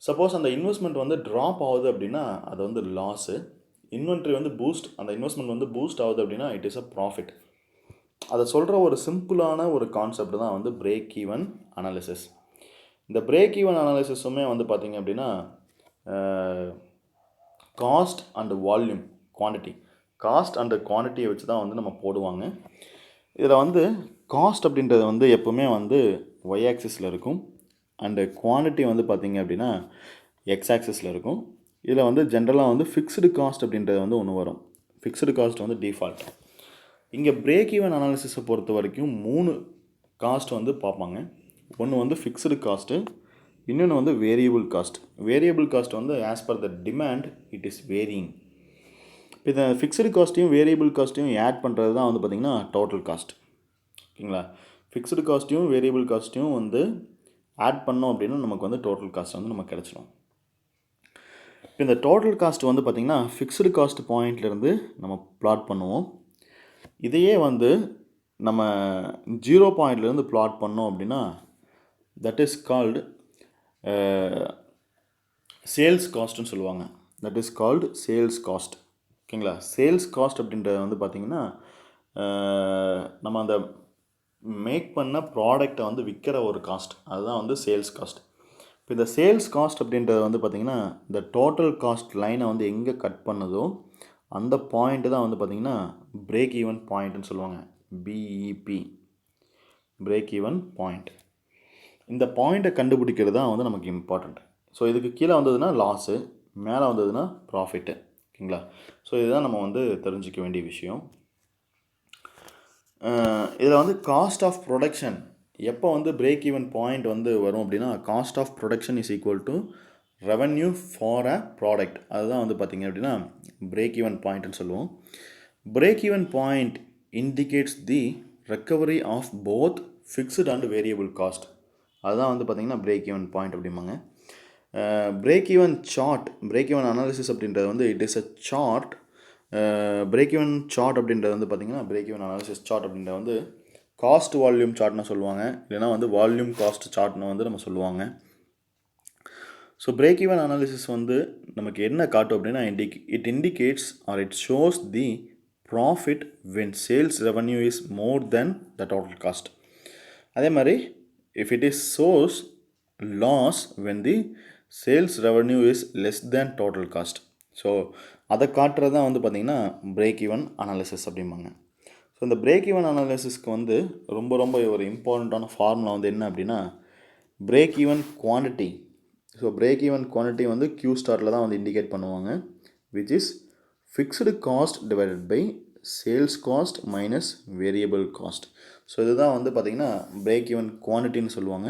சப்போஸ் அந்த இன்வெஸ்ட்மெண்ட் வந்து ட்ராப் ஆகுது அப்படின்னா அது வந்து லாஸு. இன்வென்ட்ரி வந்து அந்த இன்வெஸ்ட்மெண்ட் வந்து பூஸ்ட் ஆகுது அப்படின்னா இட் இஸ் அ ப்ராஃபிட். அதை சொல்கிற ஒரு சிம்பிளான ஒரு கான்செப்ட் தான் வந்து பிரேக் ஈவன் அனாலிசிஸ். இந்த பிரேக் ஈவன் அனாலிசிஸுமே வந்து பார்த்திங்க அப்படின்னா cost and volume quantity, cost and குவான்டிட்டியை வச்சு தான் வந்து நம்ம போடுவாங்க. இதில் வந்து காஸ்ட் அப்படின்றது வந்து எப்போவுமே வந்து ஒய் ஆக்சிஸில் இருக்கும் அண்டு குவான்டிட்டி வந்து பார்த்திங்க அப்படின்னா எக்ஸ் ஆக்சிஸில் இருக்கும். இதில் வந்து ஜென்ரலாக வந்து ஃபிக்ஸ்டு காஸ்ட் அப்படின்றது வந்து ஒன்று வரும். ஃபிக்ஸ்டு காஸ்ட் வந்து டிஃபால்ட். இங்கே பிரேக் ஈவன் அனாலிசிஸை பொறுத்த வரைக்கும் 3 காஸ்ட் வந்து பார்ப்பாங்க. ஒன்று வந்து ஃபிக்ஸ்டு காஸ்ட்டு, இன்னொன்று வந்து வேரியபிள் காஸ்ட். வேரியபிள் காஸ்ட் வந்து as per the demand it is varying. இப்போ இந்த ஃபிக்ஸ்டு காஸ்ட்டையும் வேரியபிள் காஸ்ட்டையும் ஆட் பண்ணுறது தான் வந்து பார்த்திங்கன்னா டோட்டல் காஸ்ட். ஓகேங்களா? ஃபிக்ஸ்டு காஸ்ட்டையும் வேரியபிள் காஸ்ட்டையும் வந்து ஆட் பண்ணோம் அப்படின்னா நமக்கு வந்து டோட்டல் காஸ்ட் வந்து நமக்கு கிடச்சிடும். இப்போ இந்த டோட்டல் காஸ்ட் வந்து பார்த்திங்கன்னா ஃபிக்ஸ்டு காஸ்ட் பாயிண்ட்லேருந்து நம்ம பிளாட் பண்ணுவோம். இதையே வந்து நம்ம 0 பாயிண்ட்லேருந்து பிளாட் பண்ணோம் அப்படின்னா தட் இஸ் கால்டு சேல்ஸ் காஸ்ட்டுன்னு சொல்லுவாங்க. That is called sales cost. ஓகேங்களா? சேல்ஸ் காஸ்ட் அப்படின்றது வந்து பார்த்திங்கன்னா நம்ம அந்த மேக் பண்ண ப்ராடக்டை வந்து விற்கிற ஒரு காஸ்ட், அதுதான் வந்து சேல்ஸ் காஸ்ட். இப்போ இந்த சேல்ஸ் காஸ்ட் அப்படின்றது வந்து பார்த்திங்கன்னா இந்த டோட்டல் காஸ்ட் லைனை வந்து எங்கே கட் பண்ணுதோ அந்த பாயிண்ட்டு தான் வந்து பார்த்திங்கன்னா பிரேக் ஈவன் பாயிண்ட்டுன்னு சொல்லுவாங்க. PIB, break even point. இந்த பாயிண்ட்டை கண்டுபிடிக்கிறது தான் வந்து நமக்கு இம்பார்ட்டண்ட். ஸோ இதுக்கு கீழே வந்ததுன்னா லாஸு, மேலே வந்ததுன்னா ப்ராஃபிட்டு. ஓகேங்களா? ஸோ இதுதான் நம்ம வந்து தெரிஞ்சிக்க வேண்டிய விஷயம். இதில் வந்து காஸ்ட் ஆஃப் ப்ரொடக்ஷன் எப்போ வந்து பிரேக் ஈவன் பாயிண்ட் வந்து வரும் அப்படின்னா, cost of production is equal to revenue for a product. அதுதான் வந்து பார்த்திங்க அப்படின்னா பிரேக் ஈவன் பாயிண்ட்னு சொல்லுவோம். Break even point indicates the recovery of both fixed and variable cost. அதுதான் வந்து பார்த்திங்கன்னா பிரேக் ஈவன் பாயிண்ட் அப்படிம்பாங்க. Break even chart, break even analysis அப்படின்றது வந்து it is a chart. Break even chart அப்படின்றது வந்து பார்த்திங்கன்னா பிரேக் ஈவன் அனாலிசிஸ் சார்ட் அப்படின்றது வந்து காஸ்ட் வால்யூம் சார்ட்னு சொல்லுவாங்க, இல்லைனா வந்து வால்யூம் காஸ்ட் சார்ட்னு வந்து நம்ம சொல்லுவாங்க. ஸோ பிரேக் ஈவன் அனாலிசிஸ் வந்து நமக்கு என்ன காட்டும் அப்படின்னா, it indicates or it shows the profit when sales revenue is more then the total cost. அதே மாதிரி if it is shows loss when the sales revenue is less than total cost. So அதை காட்டுறது தான் வந்து பார்த்திங்கன்னா break even analysis அப்படிம்பாங்க. So இந்த break even அனாலிசிஸ்க்கு வந்து ரொம்ப ரொம்ப ஒரு இம்பார்ட்டண்ட்டான ஃபார்முலா வந்து என்ன அப்படின்னா, break even quantity. So break even quantity வந்து கியூ ஸ்டாரில் தான் வந்து இண்டிகேட் பண்ணுவாங்க, which is fixed cost divided by sales cost minus variable cost. So இதுதான் வந்து பார்த்திங்கன்னா பிரேக் ஈவன் குவான்டிட்டின்னு சொல்லுவாங்க.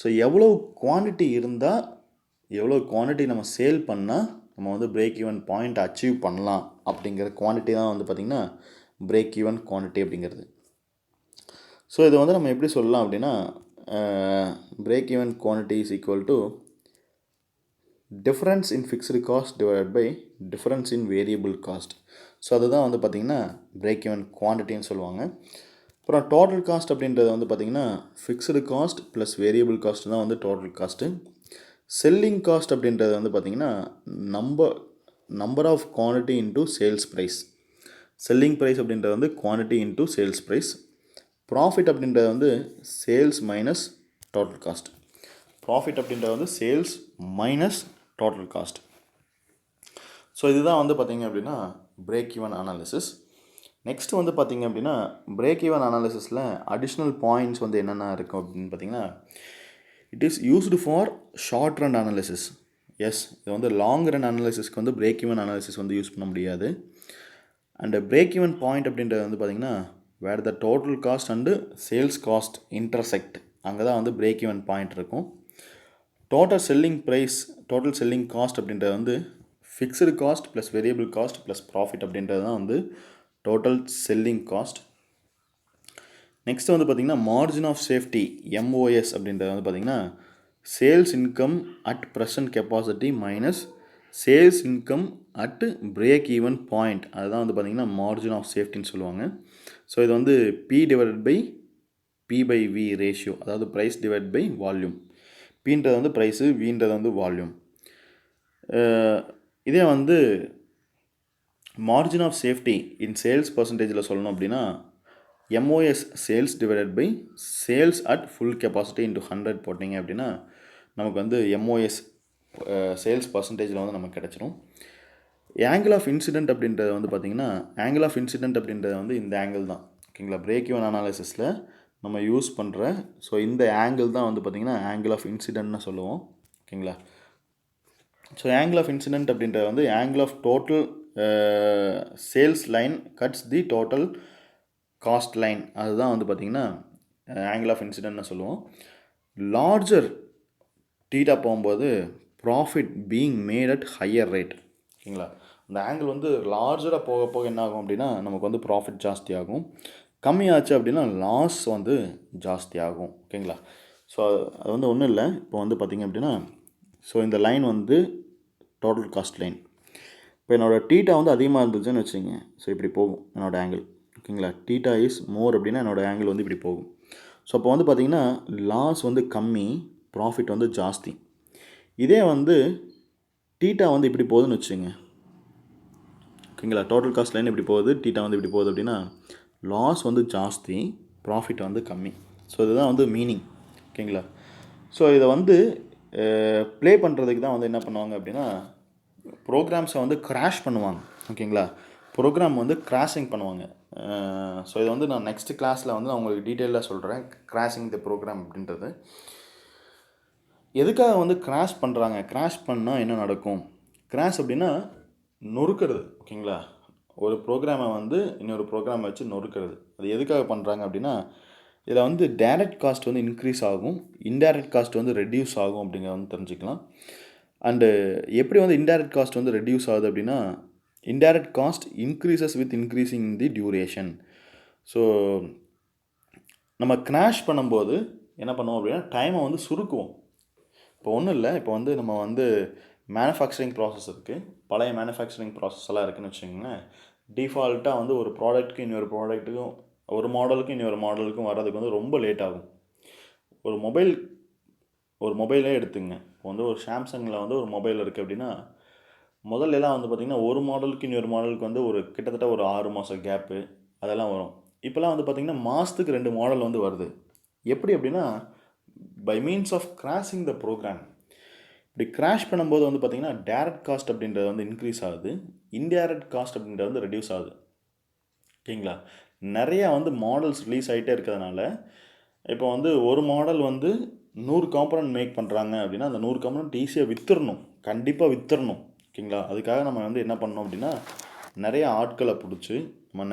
ஸோ எவ்வளோ குவான்டிட்டி இருந்தால், எவ்வளோ குவான்டிட்டி நம்ம சேல் பண்ணால் நம்ம வந்து பிரேக் ஈவன் பாயிண்ட் அச்சீவ் பண்ணலாம் அப்படிங்கிற குவான்டிட்டி தான் வந்து பார்த்திங்கன்னா பிரேக் ஈவன் குவான்டிட்டி அப்படிங்கிறது. ஸோ இதை வந்து நம்ம எப்படி சொல்லலாம் அப்படின்னா, break even quantity is equal to difference in fixed cost divided by difference in variable cost. So அதுதான் வந்து பார்த்திங்கன்னா பிரேக் ஈவன் குவான்டிட்டின்னு சொல்லுவாங்க. அப்புறம் டோட்டல் காஸ்ட் அப்படின்றது வந்து பார்த்திங்கன்னா fixed cost plus variable cost தான் வந்து டோட்டல் காஸ்ட்டு. செல்லிங் காஸ்ட் அப்படின்றது வந்து பார்த்திங்கன்னா number of quantity into sales price. Selling price அப்படின்றது வந்து quantity into sales price. Profit அப்படின்றது வந்து sales minus total cost. Profit அப்படின்றது வந்து sales minus total cost. So இதுதான் வந்து பார்த்திங்க அப்படின்னா பிரேக் ஈவன் அனாலிசிஸ். நெக்ஸ்ட் வந்து பார்த்திங்க அப்படின்னா பிரேக் ஈவன் அனாலிசிஸில் அடிஷ்னல் பாயிண்ட்ஸ் வந்து என்னென்ன இருக்கும் அப்படின்னு பார்த்திங்கன்னா, it is used for short run analysis. Yes, இது வந்து லாங் ரன் அனாலிசிஸ்க்கு வந்து பிரேக் ஈவன் அனாலிசிஸ் வந்து யூஸ் பண்ண முடியாது. அண்ட் பிரேக் ஈவன் பாயிண்ட் அப்படின்றது வந்து பார்த்திங்கன்னா where the total cost and sales cost intersect, அங்கே தான் வந்து பிரேக் ஈவன் பாயிண்ட் இருக்கும். Total selling price, total selling cost அப்படின்றது வந்து fixed cost plus variable cost plus profit அப்படின்றது தான் வந்து டோட்டல் செல்லிங் காஸ்ட். நெக்ஸ்ட் வந்து பார்த்திங்கன்னா மார்ஜின் ஆஃப் சேஃப்டி, எம்ஓஎஸ் அப்படின்றது வந்து பார்த்திங்கன்னா sales income at present capacity minus sales income at break even point. அதுதான் வந்து பார்த்திங்கன்னா மார்ஜின் ஆஃப் சேஃப்டின்னு சொல்லுவாங்க. ஸோ இது வந்து P divided by P V ratio, அதாவது ப்ரைஸ் டிவைட் பை வால்யூம். பின்றது வந்து ப்ரைஸு, வின்றது வந்து வால்யூம். இதே வந்து margin of safety in sales பர்சன்டேஜில் சொல்லணும் அப்படின்னா MOS sales divided by sales at full capacity into 100 போட்டிங்க அப்படின்னா நமக்கு வந்து எம்ஓஎஸ் சேல்ஸ் பர்சன்டேஜில் வந்து நமக்கு கிடச்சிரும். ஆங்கிள் ஆஃப் இன்சிடென்ட் அப்படின்றது வந்து பார்த்திங்கன்னா, ஆங்கிள் ஆஃப் இன்சிடென்ட் அப்படின்றது வந்து இந்த ஆங்கிள் தான். ஓகேங்களா? பிரேக் ஈவன் அனாலிசிஸில் நம்ம யூஸ் பண்ணுற ஸோ இந்த ஆங்கிள் தான் வந்து பார்த்திங்கன்னா ஆங்கிள் ஆஃப் இன்சிடென்ட்னு சொல்லுவோம். ஓகேங்களா? ஸோ ஆங்கிள் ஆஃப் இன்சிடென்ட் அப்படின்றது வந்து angle of total sales line cuts the total cost line, அதுதான் வந்து பார்த்திங்கன்னா ஆங்கிள் ஆஃப் இன்சிடென்ட்னு சொல்லுவோம். லார்ஜர் டீட்டா போகும்போது profit being made at higher rate. ஓகேங்களா? அந்த ஆங்கிள் வந்து லார்ஜராக போக போக என்ன ஆகும் அப்படின்னா நமக்கு வந்து ப்ராஃபிட் ஜாஸ்தி ஆகும். கம்மியாச்சு அப்படின்னா லாஸ் வந்து ஜாஸ்தி ஆகும். ஓகேங்களா? ஸோ அது வந்து ஒன்றும் இல்லை. இப்போ வந்து பார்த்திங்க அப்படின்னா ஸோ இந்த லைன் வந்து டோட்டல் காஸ்ட் லைன். இப்போ என்னோடய டீட்டா வந்து அதிகமாக இருந்துச்சுன்னு வச்சுங்க, ஸோ இப்படி போகும் என்னோடய ஆங்கிள். ஓகேங்களா? டீட்டா இஸ் மோர் அப்படின்னா என்னோடய ஆங்கிள் வந்து இப்படி போகும். ஸோ அப்போ வந்து பார்த்திங்கன்னா லாஸ் வந்து கம்மி, ப்ராஃபிட் வந்து ஜாஸ்தி. இதே வந்து டீட்டா வந்து இப்படி போகுதுன்னு வச்சுங்க. ஓகேங்களா? டோட்டல் காஸ்ட் லைன் இப்படி போகுது, டீட்டா வந்து இப்படி போகுது அப்படின்னா லாஸ் வந்து ஜாஸ்தி, ப்ராஃபிட் வந்து கம்மி. ஸோ இதுதான் வந்து மீனிங். ஓகேங்களா? ஸோ இதை வந்து ப்ளே பண்ணுறதுக்கு தான் வந்து என்ன பண்ணுவாங்க அப்படின்னா ப்ரோக்ராம்ஸை வந்து கிராஷ் பண்ணுவாங்க. ஓகேங்களா, ப்ரோக்ராம் வந்து கிராஷிங் பண்ணுவாங்க. ஸோ இதை வந்து நான் நெக்ஸ்ட் கிளாஸில் வந்து நான் உங்களுக்கு டீட்டெயிலாக சொல்கிறேன், கிராஷிங் த ப்ரோக்ராம் அப்படின்றது. எதுக்காக வந்து கிராஷ் பண்ணுறாங்க, கிராஷ் பண்ணால் என்ன நடக்கும்? கிராஷ் அப்படின்னா நொறுக்கிறது. ஓகேங்களா, ஒரு ப்ரோக்ராமை வந்து இன்னொரு ப்ரோக்ராமை வச்சு நொறுக்கிறது. அது எதுக்காக பண்ணுறாங்க அப்படின்னா, இதில் வந்து டைரக்ட் காஸ்ட் வந்து இன்க்ரீஸ் ஆகும், இன்டைரக்ட் காஸ்ட் வந்து ரெடியூஸ் ஆகும் அப்படிங்கிறத வந்து தெரிஞ்சுக்கலாம். அண்டு எப்படி வந்து இன்டைரக்ட் காஸ்ட் வந்து ரெடியூஸ் ஆகுது அப்படின்னா, indirect cost increases with increasing the duration. So நம்ம கிராஷ் பண்ணும்போது என்ன பண்ணுவோம் அப்படின்னா, டைமை வந்து சுருக்குவோம். இப்போ ஒன்றும் இல்லை, இப்போ வந்து நம்ம வந்து மேனுஃபேக்சரிங் ப்ராசஸ் இருக்குது, பழைய மேனுஃபேக்சரிங் ப்ராசஸ் எல்லாம் இருக்குதுன்னு வச்சுக்கோங்களேன். டிஃபால்ட்டாக வந்து ஒரு ப்ராடக்ட்டுக்கு இன்னொரு ப்ராடக்ட்டுக்கும், ஒரு மாடலுக்கும் இன்னொரு மாடலுக்கும் வர்றதுக்கு வந்து ரொம்ப லேட் ஆகும். ஒரு மொபைலே எடுத்துங்க. இப்போ வந்து ஒரு சாம்சங்கில் வந்து ஒரு மொபைல் இருக்குது அப்படின்னா, முதல்லலாம் வந்து பார்த்திங்கன்னா ஒரு மாடலுக்கு இன்னொரு மாடலுக்கு வந்து ஒரு கிட்டத்தட்ட ஒரு 6 மாதம் கேப்பு அதெல்லாம் வரும். இப்போலாம் வந்து பார்த்திங்கன்னா மாதத்துக்கு 2 மாடல் வந்து வருது. எப்படி அப்படின்னா, by means of crashing the program. இப்படி கிராஷ் பண்ணும்போது வந்து பார்த்திங்கன்னா டைரக்ட் காஸ்ட் அப்படின்றது வந்து இன்க்ரீஸ் ஆகுது, இன்டைரக்ட் காஸ்ட் அப்படின்றது வந்து ரெடியூஸ் ஆகுது. ஓகேங்களா, நிறையா வந்து மாடல்ஸ் ரிலீஸ் ஆகிட்டே இருக்கிறதுனால இப்போ வந்து ஒரு மாடல் வந்து 100 காம்பனண்ட் மேக் பண்ணுறாங்க அப்படின்னா, அந்த 100 காம்பனண்ட் ஈஸியாக விற்றுறணும், கண்டிப்பாக விற்றுறணும். ஓகேங்களா, அதுக்காக நம்ம வந்து என்ன பண்ணோம் அப்படின்னா, நிறைய ஆட்களை பிடிச்சி நம்ம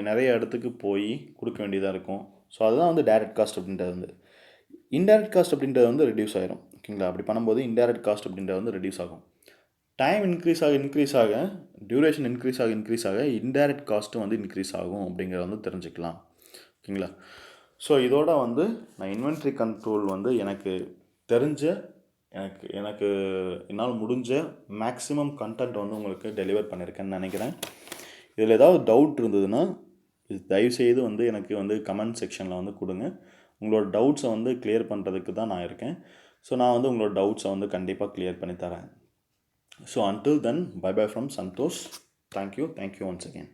நிறைய இடத்துக்கு போய் கொடுக்க வேண்டியதாக இருக்கும். ஸோ அதுதான் வந்து டைரக்ட் காஸ்ட் அப்படின்றது. வந்து இன்டைரக்ட் காஸ்ட் அப்படின்றது வந்து ரெடியூஸ் ஆகிரும். ஓகேங்களா, அப்படி பண்ணும்போது இன்டைரக்ட் காஸ்ட் அப்படின்றது வந்து ரெடியூஸ் ஆகும். டைம் இன்க்ரீஸ் ஆக டியூரேஷன் இன்க்ரீஸ் ஆக இன்டைரக்ட் காஸ்ட்டும் வந்து இன்க்ரீஸ் ஆகும் அப்படிங்கிறத வந்து தெரிஞ்சுக்கலாம். ஓகேங்களா, ஸோ இதோட வந்து நான் இன்வென்ட்ரி கண்ட்ரோல் வந்து எனக்கு தெரிஞ்ச எனக்கு என்னால் முடிஞ்ச மேக்ஸிமம் கண்டென்ட் வந்து உங்களுக்கு டெலிவர் பண்ணியிருக்கேன்னு நினைக்கிறேன். இதில் ஏதாவது டவுட் இருந்ததுன்னா இது தயவுசெய்து வந்து எனக்கு வந்து கமெண்ட் செக்ஷனில் வந்து கொடுங்க. உங்களோட டவுட்ஸை வந்து கிளியர் பண்ணுறதுக்கு தான் நான் இருக்கேன். ஸோ நான் வந்து உங்களோட டவுட்ஸை வந்து கண்டிப்பாக கிளியர் பண்ணி தரேன். So until then, bye bye from Santosh. Thank you once again.